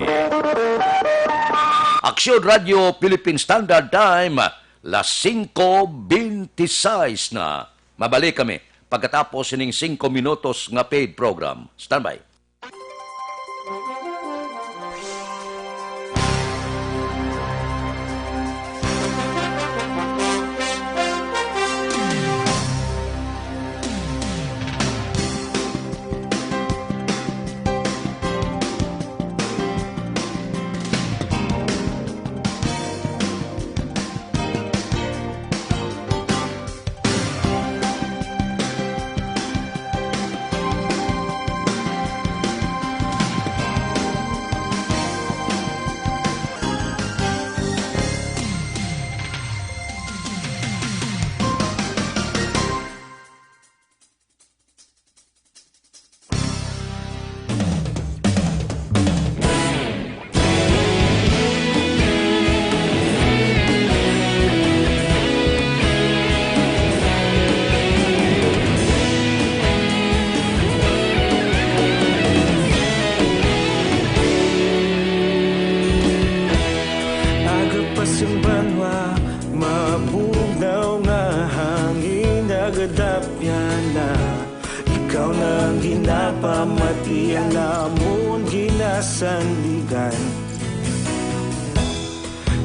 Aksyon Radio Philippine Standard Time, las 5:26 na. Mabalik kami pagkatapos sining 5 minutos nga paid program. Standby.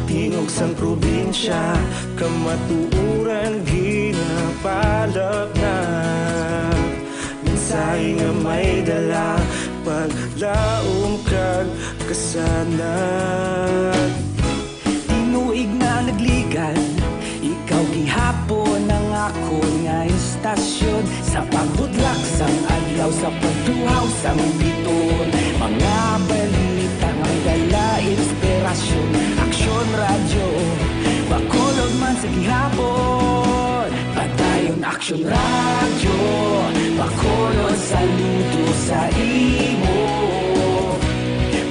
Tingog sang probinsya, kamatuuran ginapalak na. Mensahe nga may dala, paglaom kag kasanag. Tinuig na nagligan, ikaw gihapon ang ako nga istasyon. Sa pagbudlak sang adlaw, sa pagtuhaw sang biton. Mga balita nga may dala, inspirasyon. Aksyon radyo, bakulog man sa gihapon. Patayon aksyon radyo, bakulog saludo sa imo.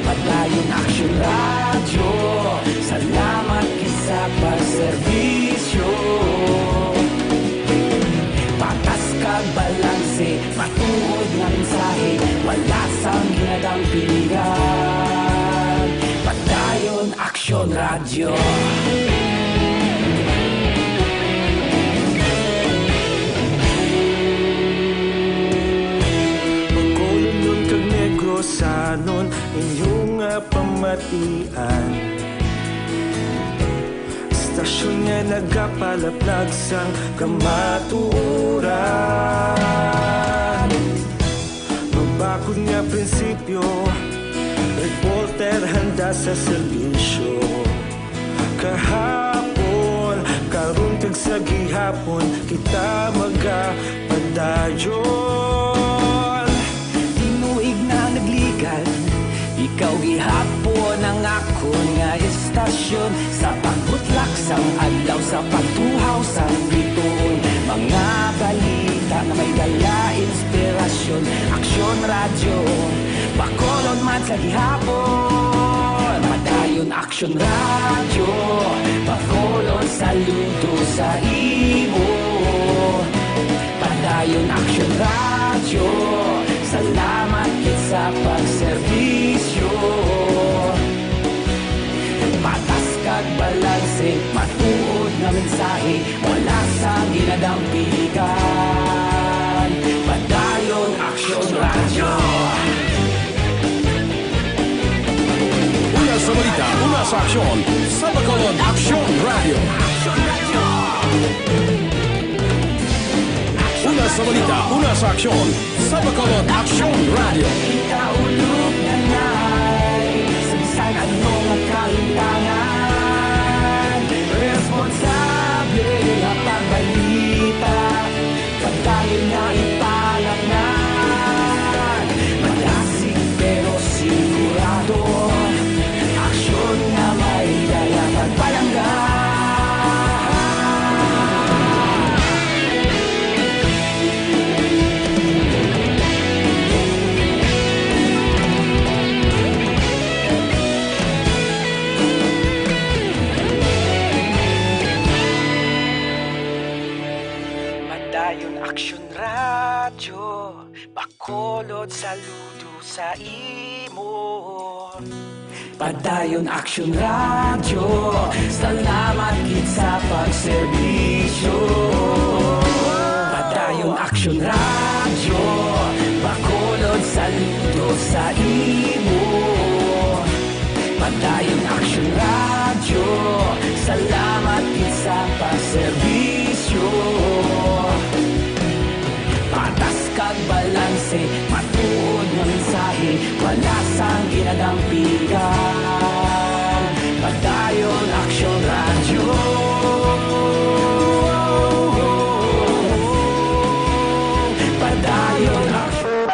Patayon aksyon radyo, salamat kisa pagserbisyo. Patas kag balanse, matuod nga mensahe, wala sang ginadang pilihan. Patayon aksyon radyo. Pagkulunod kag negrosanon, inyong nga pamatian. Istasyon nga nagapalaplag sang kamatuuran. Mabakod nga prinsipyo, reporter handa sa serbisyo. Kahapon, karon kag sa gihapon, kita magapadayon. Tinuig na nagligan, ikaw gihapon ang ako nga istasyon. Sa pagbutlak sang adlaw, sa pagtuhaw sang biton. Mga balita na may dala, inspirasyon. Aksyon radyo, bakolon man sa gihapon. Padayon aksyon radyo, bakolon saludo sa imo. Padayon aksyon radyo, salamat sa pagserbisyo. Patas kag balanse, matuod nga mensahe, wala sa ginadang piligan. Padayon aksyon radyo. Una sa balita, una sa aksyon, sa Bacolod Aksyon Radio. Una sa balita, una sa aksyon, sa Bacolod Aksyon Radio. Ikaulog na Bacolod, saludo sa imo. Padayon Action Radio, salamat gid sa pagserbisyo. Padayon Action Radio, Bacolod, saludo sa imo. Padayon Action Radio, salamat gid sa pagserbisyo. Patas kag balanse, matuod nga mensahe, wala sang ginadampigan. Padayon Action Radio. Padayon Action.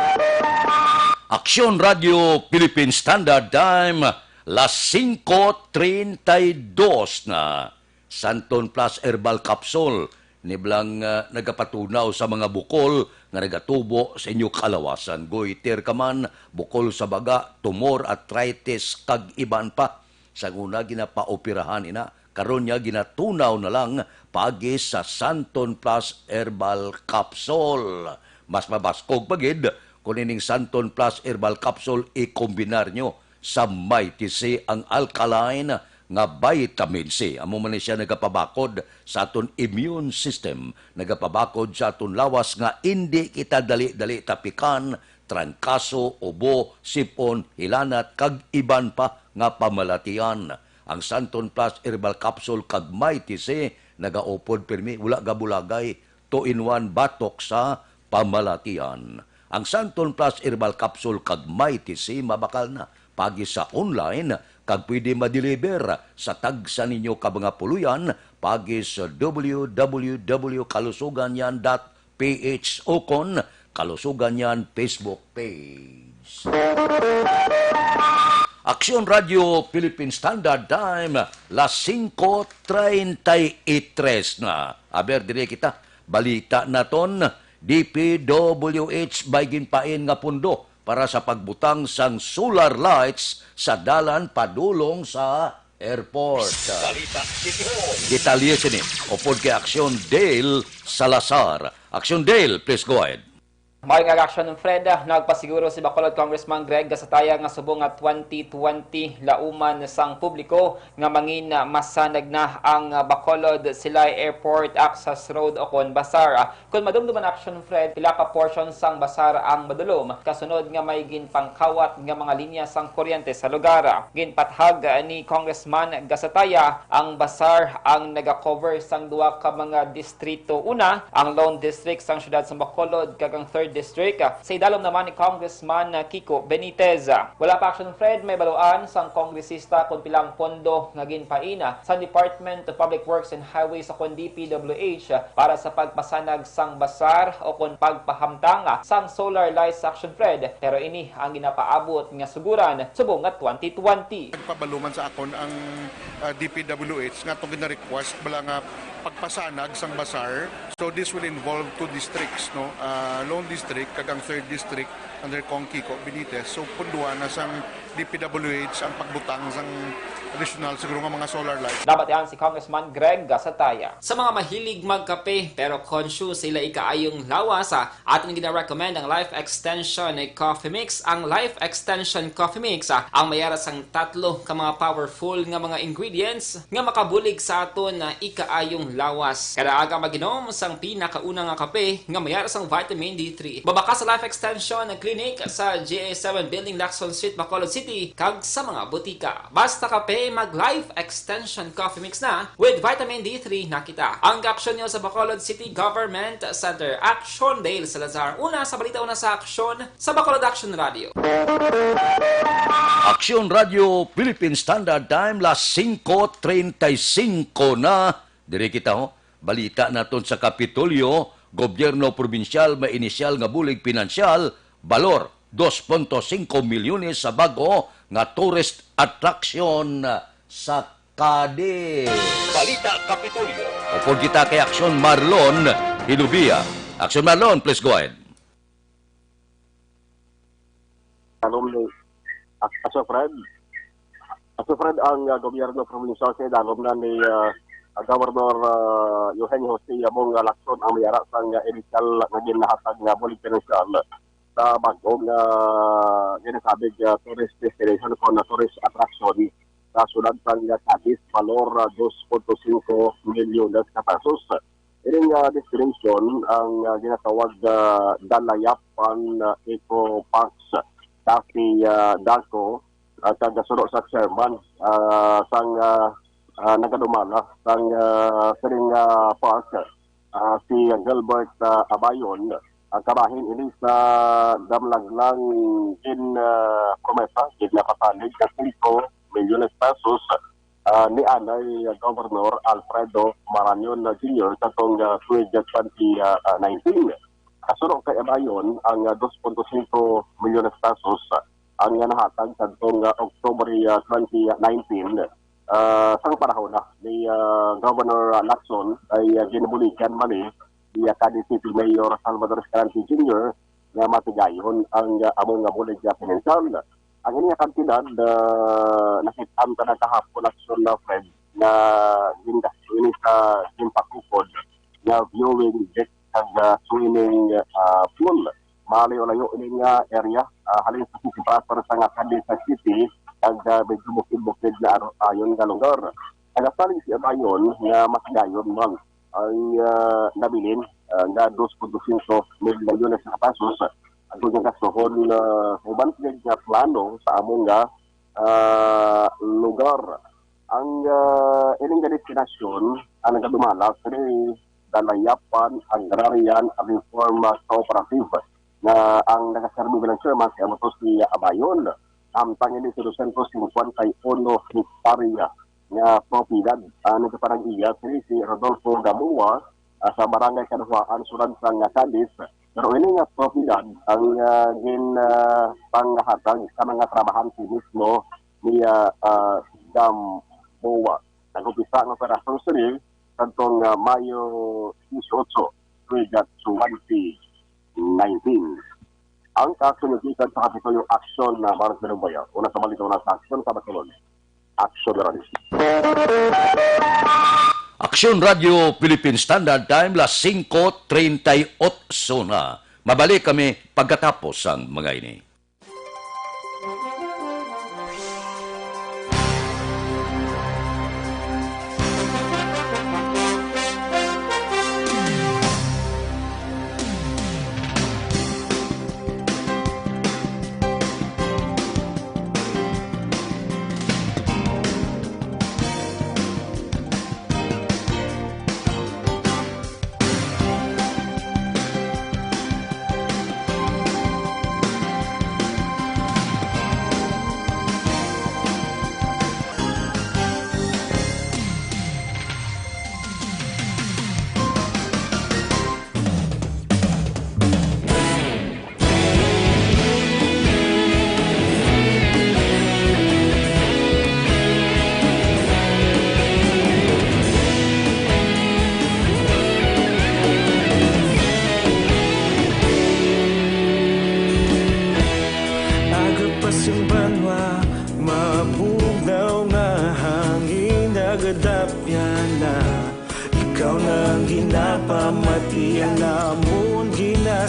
Action Radio Philippine Standard Time, las 5:32 na. Santon Plus Herbal Capsule, niblang nagapatunaw sa mga bukol nga nagatubo sa inyong kalawasan. Goiter ka man, bukol sa baga, tumor, arthritis, kag iban pa. Sa una, ginapaoperahan ina. Karon niya, ginatunaw na lang pagi sa Santon Plus Herbal Capsule. Mas mabaskog pagid, kung ining Santon Plus Herbal Capsule, ikombinar nyo sa Mighty C ang alkaline nga vitamin C. Amo man siya nagapabakod sa aton immune system, nagapabakod sa aton lawas nga hindi kita dali-dali tapikan, trangkaso, ubo, sipon, hilanat, kag iban pa nga pamalatian. Ang Santon Plus Herbal Capsule kag Mighty C nagaupod pirmi, wala gabulagay, 2-in-1 batok sa pamalatian. Ang Santon Plus Herbal Capsule kag Mighty C mabakal na pagi sa online, kag pwede ma-deliver sa tagsa ninyo ka mga puluyan pagi sa www.kalusuganyan.ph o kon Kalusuganyan Facebook page. Action Radio Philippine Standard Time, las 5:33 na. Aber dire kita, balita naton, DPWH baygin pain nga pundo para sa pagbutang sang solar lights sa dalan padulong sa airport. Detalye sini. Upod kay Action Dale Salazar. Action Dale, please go ahead. May nga aksyon ng Fred, nagpasiguro si Bacolod Congressman Greg Gasataya nga subong nga 2020 lauman sang publiko nga mangin masanag na ang Bacolod Silay Airport Access Road o kon Basar. Kung madumduman aksyon Fred, pila ka portion sang Basar ang madulom, kasunod nga may ginpangkawat nga mga linya sang kuryente sa lugar. Ginpathag ni Congressman Gasataya ang Basar ang nagakover sang duwa ka mga distrito. Una, ang Lone District sang syudad sa Bacolod kag ang 3rd District. Sa idalom naman ni Congressman Kiko Benitez. Wala pa action Fred, may baluan sang kongresista kung pilang pondo nga ginpaina sa Department of Public Works and Highways sa kon DPWH para sa pagpasanag sang Basar o kon pagpahamtang sang solar lights action Fred. Pero ini ang ginapaabot nga suguran subong nga 2020. Nagpabaluman sa akon ang DPWH nga itong gina-request bala nga pagpasanag sang Basar. So this will involve 2 districts, no? Lone District kag ang 3rd District under Kong Kiko Benitez. So punduan na sang DPWH ang pagbutang sang additional siguro nga mga solar lights. Dapat yan si Congressman Greg Gasataya. Sa mga mahilig magkape pero conscious sila ikaayong lawas, atin gina-recommend ang Life Extension Coffee Mix. Ang Life Extension Coffee Mix ang mayaras ang tatlo ka mga powerful nga mga ingredients nga makabulig sa aton na ikaayong lawas. Kada aga maginom sang pinakauna nga kape nga mayaras ang vitamin D3. Babaka sa Life Extension Clinic sa GA7 Building, Lacson Street, Bacolod City, kag sa mga butika. Basta kape, mag-Life Extension Coffee Mix na with vitamin D3 na kita. Ang aksyon nyo sa Bacolod City Government Center. Action Dale Salazar. Una sa balita, una sa aksyon sa Bacolod Action Radio. Action Radio Philippine Standard Time, las 5:35 na. Dire kita balita naton sa Kapitolyo, gobyerno probinsyal may inisyal nga bulig pinansyal, balor 2.5 milyones sa bago nga tourist attraction sa Cadiz. Balita Kapitolyo. Upod kita kay Action Marlon Hinubia. Action Marlon, please go ahead. Aso Fred, ang gobyerno provincial sa dalom na ni Governor Eugenio Jose Among Lacson ang mayara sang initial nga ginahatag nga bulig pinansyal sa bagong ginasabing tourist destination o na tourist attraction sa sulad ng Cadiz, valor 2.5 milyon na pesos. Ining destination ang ginatawag Dalayapan Eco Parks Cafe Daco at sunod sa chairman sang nagadumala sang Siring Park si Gilbert Abayon. Kabahin ini sa damlaglang in promesa napapanig na 5 milyones pesos ni anay Governor Alfredo Marañon Jr. sa itong 2019. Kasunod kay Abayon, ang 2.5 milyones pesos ang nahatag sa itong October 2019. Sang panahon na ni Governor Lacson ay ginabulikan man ni Cadiz City Mayor Salvador Escalante Jr. na matigayon ang among bulig financial. Ang inyong kantidad nakitaan ka na kahapon aksyon na Fred na ini sa Gimpakukod na viewing deck at swimming pool. Mali o layo ini nga area halin sa sisipasar sa nga Cadiz City at medyo bukid-bukid na ayon nga lugar. Ang asaling si Abayon nga matigayon man ang nabilin na 2.5 milyon na pesos at kung kasohon uban nga plano sa among lugar. Ang ining destinasyon ang nagadumalak ni Dalayapan Agrarian Reform Cooperative na ang nagaserbi bilang chairman si Amatos si Abayon. Amtang ini 251 hektarya nga propiedad. Nagkaparang iya si Rodolfo Gamua sa barangay Kanuhaan, Suran sang Cadiz. Pero ini nga propiedad ang panghatag sa mga trabahante mismo ni Gamua. Nag-upisa ng operasyon sini kantong Mayo 18, 2019. Ang kasunod-ikan sa kapitulong aksyon na Maras Benumbaya. Una sa malito na sa aksyon sa Bacolod. Aksyon Radio. Aksyon Radio Philippine Standard Time, las 5:38 na. Mabalik kami pagkatapos ang mga ini.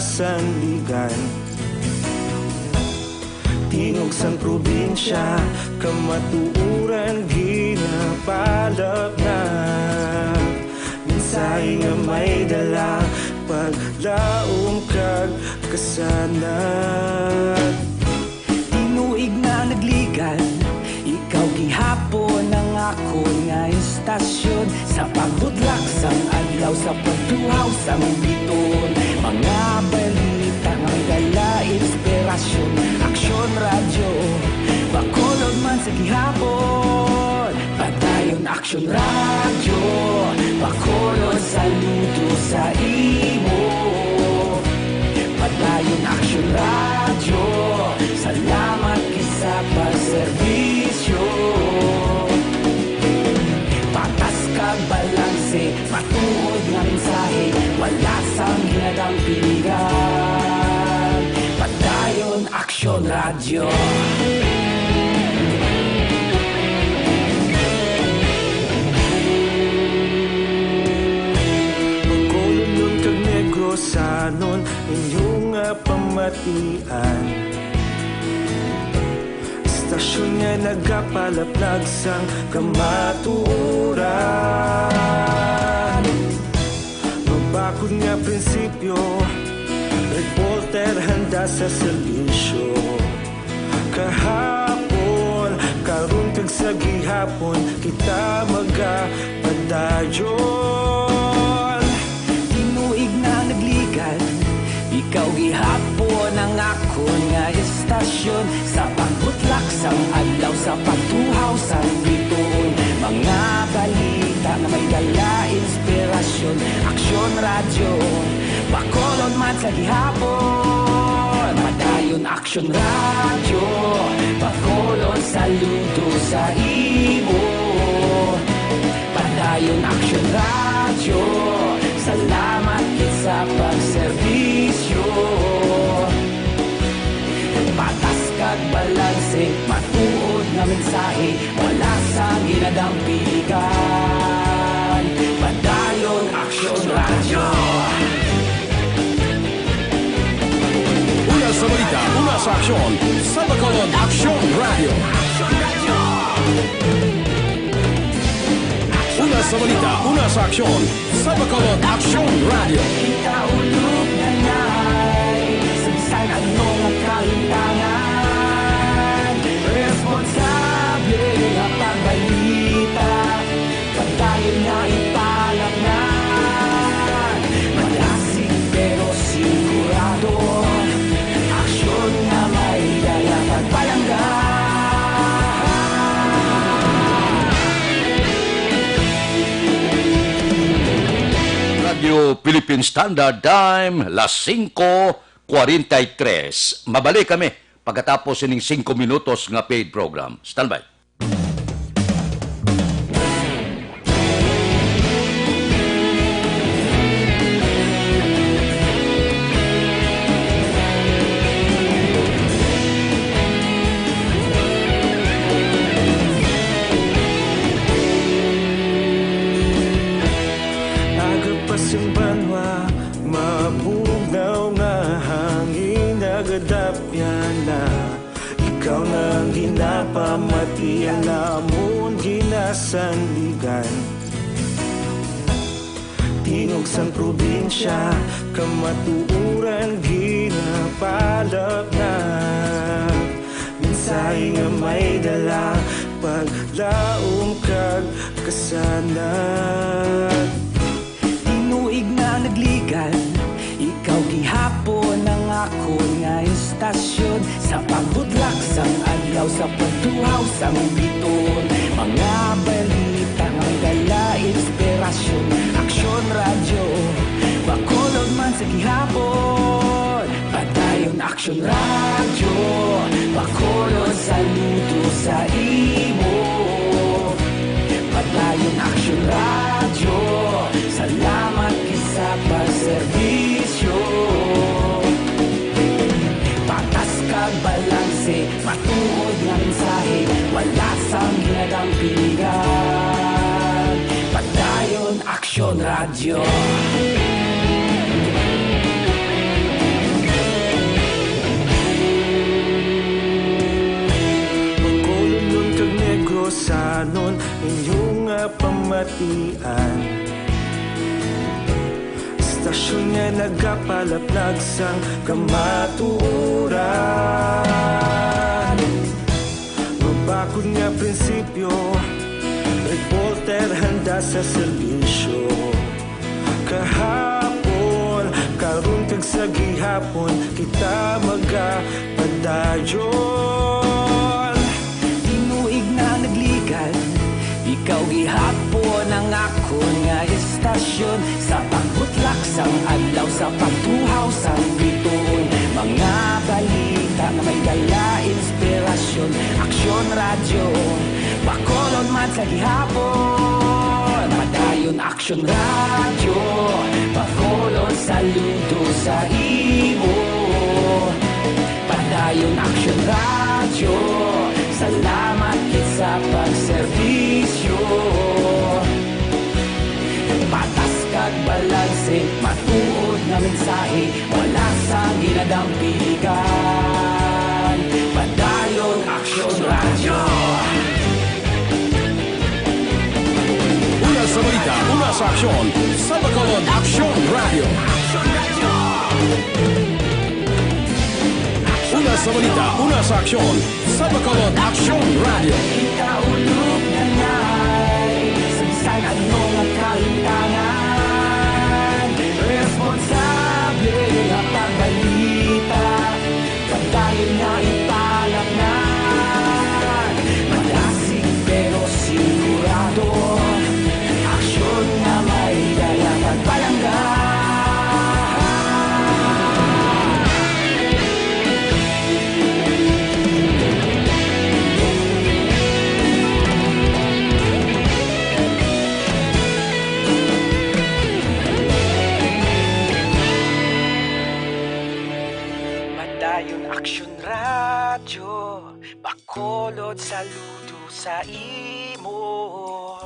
Sandigan Tingog sang probinsya kamatuuran ginapalap na Minsay nga may dala paglaom kag kasanat Tinuig na nagligan ikaw gihapon ang ako nga istasyon sa pagbudlak sang adlaw sa pagtuhaw sang biton mga balita nga dala inspirasyon aksyon radyo Bacolod man sa gihapon padayon aksyon radyo Bacolod saludo sa imo padayon aksyon radyo salamat kisa pagserbisyo patas kag balanse matuod nga mensahe wala sang hinagang piligan padayon aksyon radyo Bacolod nun kag Negros sanon inyong pamati nagapalaplag sang kamatuoran. Magbakod nga prinsipyo, reporter handa sa serbisyo. Kahapon, karon kag sa gihapon, kita magapadayon. Tinuig na nagligan, ikaw gihapon ang akon nga estasyon. Sa pagbutlak sang adlaw, sa pagtuhaw sang bituon, mga balita na may dala inspirasyon. Aksyon radyo, Bacolod man sa gihapon. Madayon Aksyon radyo, Bacolod saludo sa imo. Padayon Aksyon radyo, salamat kit sa pagserbisyo. Patas kag balanse, matuod nga mensahe, wala sa ginadampigan. Padayon Aksyon radyo. Una sa balita, una sa aksyon, sa Bacolod Aksyon Radio. Una sa balita, una sa aksyon, sa Bacolod Aksyon Radio. Ikaulog na na'y sabisan ano nga kalintangan. Responsable nga pagbalita, pagdayon nga ipalaknan. Malasig pero sigurado, aksyon nga may dala pagpalanggan. Radio Philippine Standard Time, las 5:43. Mabalik kami pagkatapos ining 5 minutos nga paid program. Standby. Simbanwa, mabugnaw nga hangin nagadapyan na. Ikaw na ang ginapamatian namon ginasandigan. Tingog sang probinsya, kamatuuran ginapalak na. Mensahe nga may dala, paglaom kag kasanat. Tinuig na nagligan, ikaw gihapon ang akon nga estasyon. Sa pagbutlak sang adlaw, sa pagtuhaw sang biton, mga balita nga may dala inspirasyon. Aksyon radyo, Bacolod man sa gihapon. Padayon Aksyon radyo, Bacolod saludo sa imo. Padayon Aksyon radyo, salamat sa pagserbisyo. Patas kag balanse, matuod nga mensahe, wala sang ginadampigan. Padayon Aksyon radyo. Bacolod nun kag Negrosanon, inyong pamatian. Stasyon nga nagapalaplag sang kamatuoran. Magbakod nga prinsipyo, reporter handa sa serbisyo. Kahapon, karon kag sa gihapon, kita magapadayon. Tinuig na nagligan, ikaw gihapon ang akon nga estasyon. Sa pagbutlak sang adlaw, sa pagtuhaw sang bituon, mga balita nga may dala inspirasyon. Aksyon radyo, Bacolod man sa gihapon. Madayon Aksyon radyo, Bacolod saludo sa imo. Padayon Aksyon radyo, salamat kit sa pagserbisyo. Patas kag balanse, matuod nga mensahe, wala sa ginadampigan. Padayon Aksyon radyo. sa aksyon sa Bacolod Action Radio. Una sa balita, una sa aksyon sa Bacolod Action Radio. Ikaulog na na'y Samsan anong ang kalintangan Responsable na pagbalita Pagdayon na ipalak na Malasig pero sigurado Aksyon na may dala pagpalanggan Aksyon Radyo, Bacolod saludo sa imo.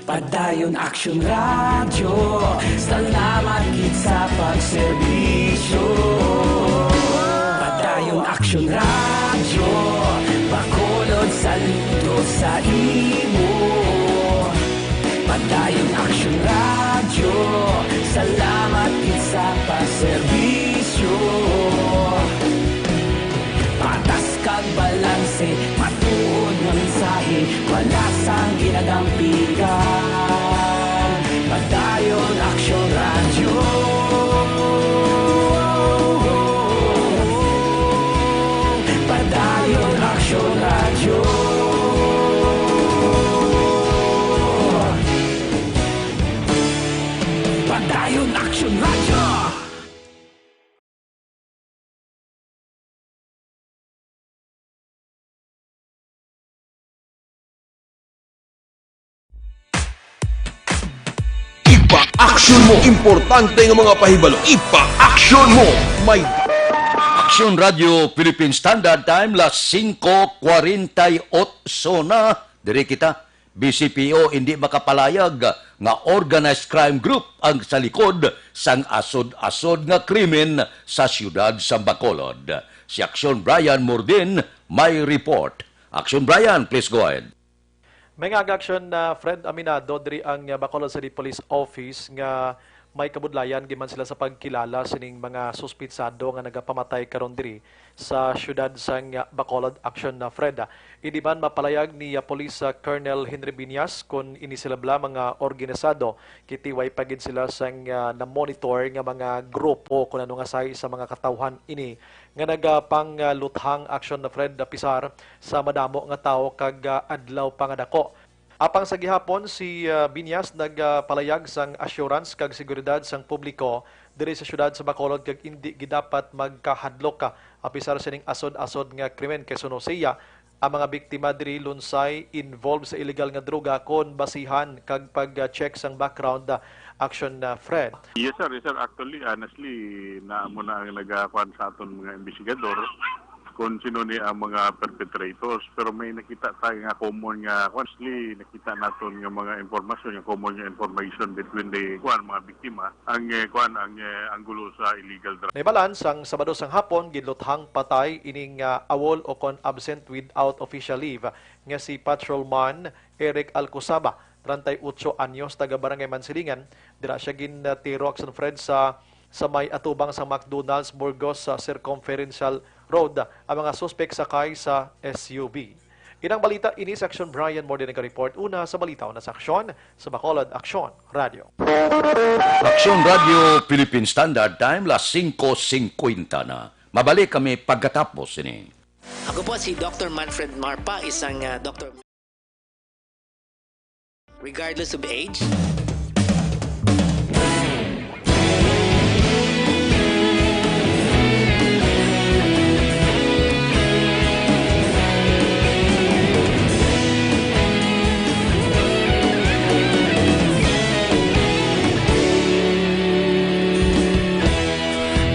Padayon Aksyon Radyo, salamat gid sa pagserbisyo. Padayon Aksyon Radyo, Bacolod saludo sa imo. Padayon Aksyon Radyo, salamat gid sa pagserbisyo. Patas kag balanse, matuod nga mensahe, wala sang ginagampikan. Padayon Aksyon Radyo. Padayon Aksyon Radyo. Padayon Aksyon Radyo. Ipa-aksyon mo! Importante ng mga pahibalo. Ipa-aksyon mo! May Aksyon Radio Philippine Standard Time, las 5:48 na. Diri kita, BCPO hindi makapalayag nga organized crime group ang sa likod sang asod-asod nga krimen sa siyudad sa Bacolod. Si Aksyon Brian Mordin may report. Aksyon Brian, please go ahead. May nga aksyon na Fred Aminado diri ang Bacolod City Police Office nga may kabudlayan giman sila sa pagkilala sining mga suspitsado nga nagapamatay karon diri sa syudad sang Bacolod Action na Fred. Idi man mapalayag ni Police Colonel Henry Binyas kun ini sila bla mga organisado kitiway pagid sila sang na-monitor nga mga grupo kun ano nga say sa mga katawhan ini nga nagapangluthang action na Fred pisar sa madamo nga tawo kag adlaw pangadako. Apang sa gihapon, si Binyas nagpalayag sang assurance kag seguridad sang publiko diri sa syudad sa Bacolod kag hindi gidapat magkahadlok ka apisar sining asod-asod nga krimen kay suno siya ang mga biktima diri lunsay involved sa illegal nga droga kon basihan kag pag-check sang background action na Fred. Yes sir, actually honestly na mo na ang nagakuan sa aton mga investigador kung sino ni ang mga perpetrators, pero may nakita tayo nga common nga honestly nakita naton nga mga informasyon, yung common nga information between the mga biktima ang anggulo sa illegal drug. Naibalan sang Sabado sang hapon giluthang patay ining awol o kon absent without official leave nga si Patrolman Eric Alcosaba, 38 anyos, taga Barangay Mansilingan. Dira siya ginatiro action Fred sa may atubang sa McDonald's Burgos sa Circumferential Road ang mga suspect sakay sa SUV. Inang balita ini sa Action Brian Morden nag-report una sa balita na sa aksyon sa Bacolod Action Radio. Aksyon Radio Philippine Standard Time, las 5:50 na. Mabalik kami pagkatapos ini. Ako po si Dr. Manfred Marpa, isang doktor regardless of age.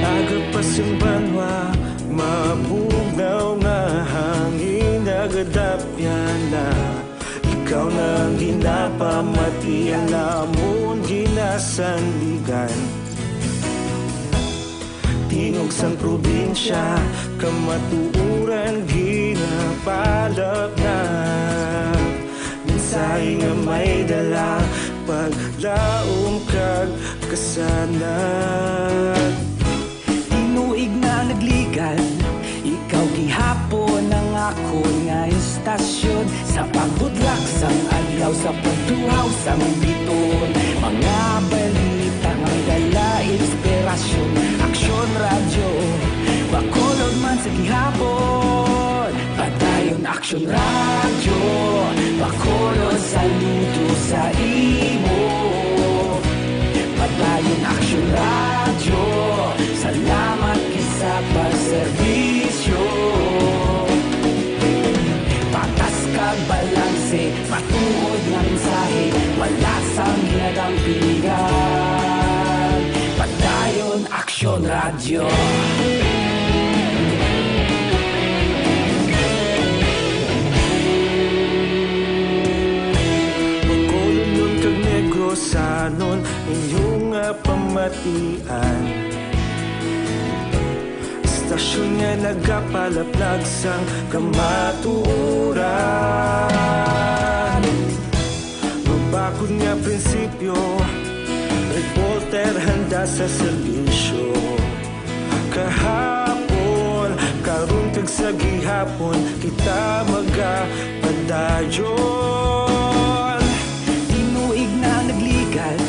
Agapasang banwa, mabugnaw nga hangin nagadapyan na. Ikaw nang ginapamatian namon ginasandigan. Tingog sang probinsya, kamatuuran ginapalak na. Minsay nga may dala, paglaom kag kasanag. Tinuig na nagligan, ikaw gihapon ang ako nga istasyon. Sa pagbudlak sang adlaw, sa pagtuhaw sang biton, mga balita nga dala inspirasyon. Aksyon radyo, Bacolod man sa gihapon. Padayon Aksyon radyo, Bacolod saludo sa imo. Padayon Aksyon radyo, salamat kisa pagserbisyo. Patas kag balanse, matuod nga mensahe, wala sang ginadang piligan. Padayon Aksyon radyo. Bacolod nun kag Negrosanon, inyong pamatian. Istasyon nga nagapalaplag sang kamatuoran. Mabakod nga prinsipyo, reporter handa sa serbisyo. Kahapon, karon kag sa gihapon, kita magapadayon. Tinuig na nagligan,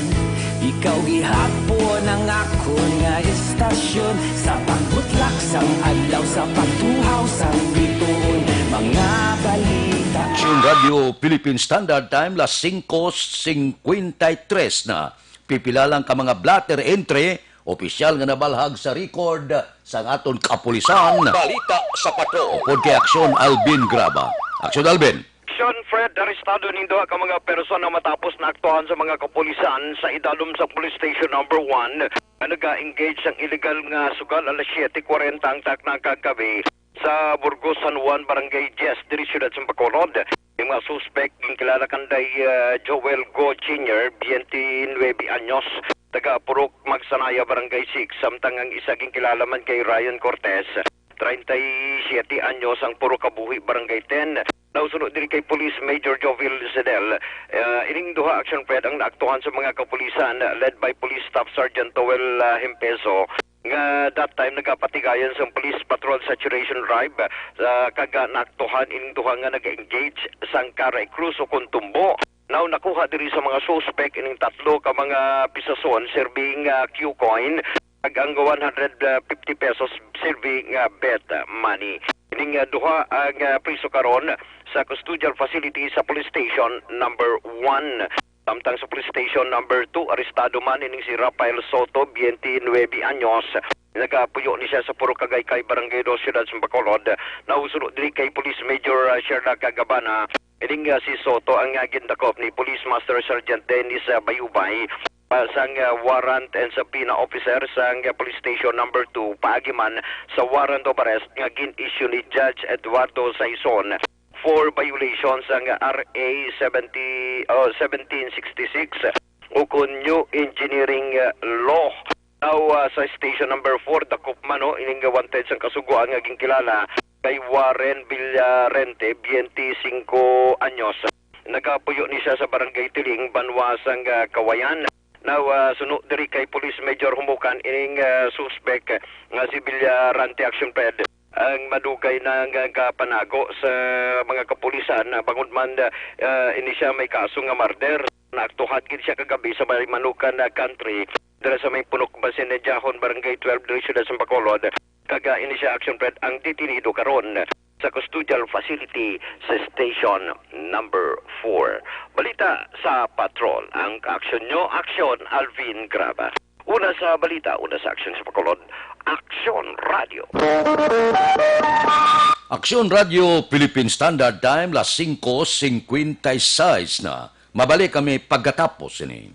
ikaw gihapon ang ako nga istasyon. Sa pagbutlak sang adlaw, sa pagtuhaw sang biton, mga balita. Aksyon Radio Philippine Standard Time, las 5:53 na. Pipila lang ka mga blatter entry, opisyal nga nabalhag sa record sa aton kapulisan. Balita sa patrol. Upod kay Aksyon Alvin Graba. Aksyon Alvin. Aksyon Fred, arestado ning duha ka mga persona matapos na aktuhan sa mga kapulisan sa idalom sa Police Station number 1 na nag-engage ang illegal nga sugal alas 7:40 ang takna kagabi sa Burgos San Juan, Barangay 10, diri siyudad sa Bacolod. Yung mga suspect, yung kilala kanday Joel Go Jr., 29 anyos, taga Purok Magsanaya, Barangay 6, samtang ang isa ging kilala man kay Ryan Cortez, 37 anyos, ang Puro Kabuhi, Barangay 10. Nausunod diri kay Police Major Jovel Zedel. Ining duha action Fred ang naaktuhan sa mga kapulisan led by Police Staff Sergeant Toel Himpeso. Nga that time nagapatigayan sa Police Patrol Saturation Drive kaga naaktuhan ining duha nga nag-engage sang Caray Cruz o Contumbo. Now nakuha diri sa mga suspect ining tatlo ka mga pisason serving Q-coin ag ang 150 pesos serving bet money. Ining duha ang priso karon sa custodial facility sa Police Station number 1. Samtang sa Police Station number 2, arestado man ining si Rafael Soto, 29 anyos. Nagapuyo ni siya sa Puro Kagaykay, Barangay 2, Siyudad sa Bacolod. Nausunod diri kay Police Major Sherla Cagabana. Ining si Soto ang gindakop ni Police Master Sergeant Dennis Bayubay sang warrant and subpoena officer sang Police Station number 2 paagiman sa warrant of arrest nga gin-issue ni Judge Eduardo Saison for violations ang RA 1766 ukon New Engineering Law. Now sa station number 4 dakop man ining wanted sang kasuguan nga gingkilala kay Warren Villarente, 25 anyos. Nagapuyo ni siya sa Barangay Tiling, Banwasang Kawayan. Now suno diri kay Police Major Humukan ining suspect nga si Villarente action ped ang madugay na kapanago sa mga kapulisan bangod man ini siya may kaso nga murder. Naaktuhan gid siya kagabi sa Manukan country dira sa may punok basin ni Jahon, Barangay 12, diri siyudad sa Bacolod. Kaga ini siya action pred ang ditinido karon sa custodial facility sa station number 4. Balita sa patrol. Ang aksyon nyo, Aksyon Alvin Graba. Una sa balita, una sa aksyon sa Bacolod, Aksyon Radio. Aksyon Radio Philippine Standard Time, las 5:56 na. Mabalik kami pagkatapos ini.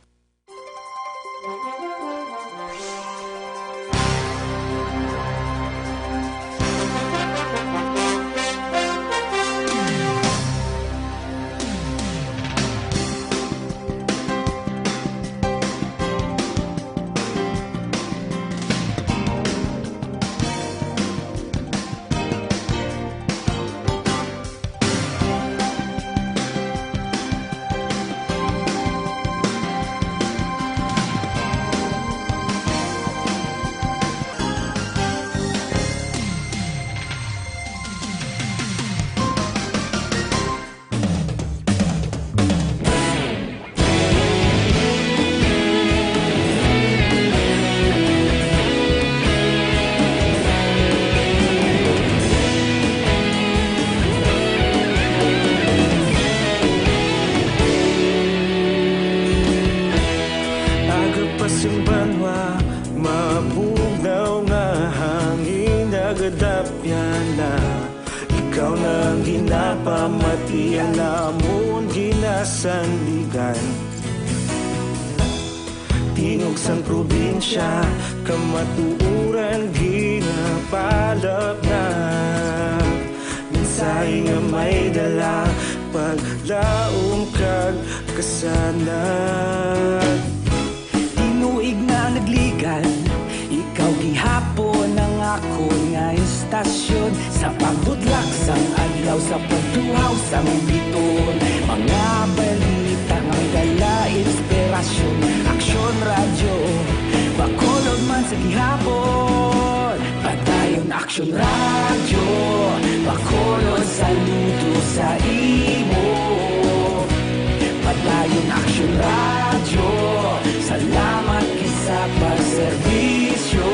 pamati ang namon ginasandigan. Tingog sang probinsya, kamatuuran ginapalap na. Minsay nga may dala, paglaom kag kasanag. Tinuig na nagligan, ikaw gihapon ang ako nga istasyon. Sa pagbudlak sang adlaw, sa pagtuhaw sang biton. Mga balita nga may dala, inspirasyon. Aksyon radyo, bakolod man sa gihapon. Padayon aksyon radyo, bakolod saludo sa imo. Padayon aksyon radyo, salamat kisa pagserbisyo.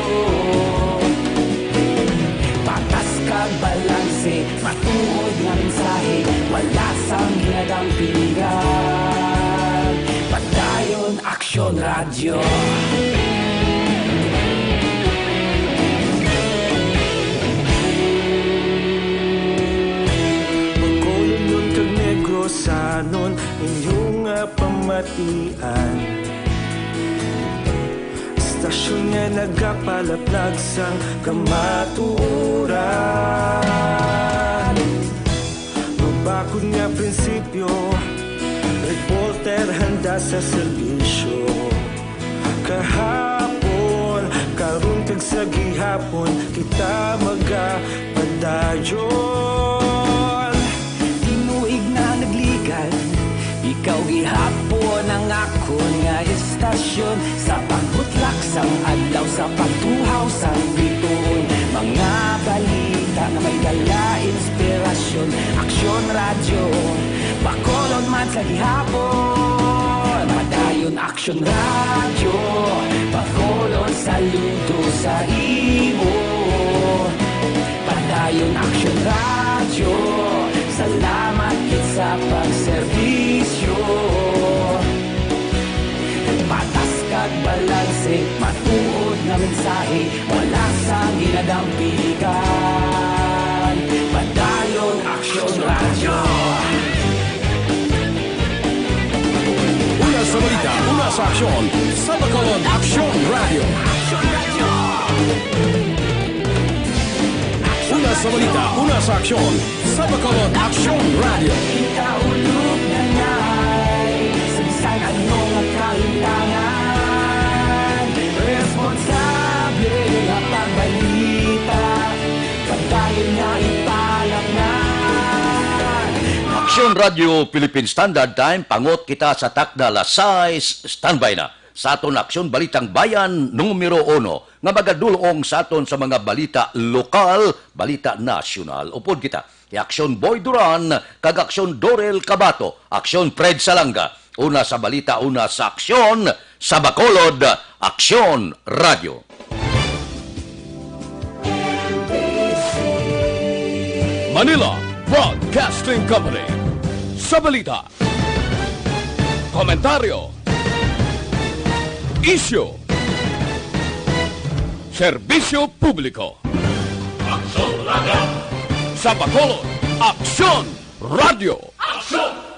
Patas kag balanse, matuod nga mensahe, wala sang ginadang piligan. Padayon aksyon radyo. Sanon inyong pamatian. Istasyon nga nagapalaplag sang kamatuuran. Mabakod nga prinsipyo, reporter handa sa serbisyo. Kahapon, karon kag sa gihapon, kita magapadayon. Ikaw gihapon ang ako nga istasyon. Sa pagbutlak sang adlaw, sa pagtuhaw sang biton. Mga balita na may dala, inspirasyon. Aksyon radyo, bakolod man sa gihapon. Padayon aksyon radyo, bakolod saludo sa imo. Padayon aksyon radyo, salamat sa pagserbisyo. Patas kag balanse, matuod na mensahe, wala sang ginadang piligan. Padayon aksyon radyo. Una sa balita, una sa aksyon, sa Bacolod Aksyon Radio. Una sa balita, una sa aksyon, sa Bacolod Aksyon Radio. Ikaulog na ngay, sa bisan anong kalintangan. Responsable na pagbalita, pagdayon na ipalap na. Aksyon Radio Philippine Standard Time, pangot kita sa takda alas 6, standby na. Sa aton Aksyon Balitang Bayan, numero 1, nga magadulong sa aton sa mga balita lokal, balita nasyonal. Upod kita, Aksyon Boy Duran, kag Aksyon Dorel Cabato, Aksyon Fred Salanga. Una sa balita, una sa aksyon, sa Bacolod, Aksyon Radio. Manila Broadcasting Company. Sa balita, komentaryo, isyu, serbisyo publiko. Aksyon Radio! Sa Bacolod, Aksyon Radio! Aksyon!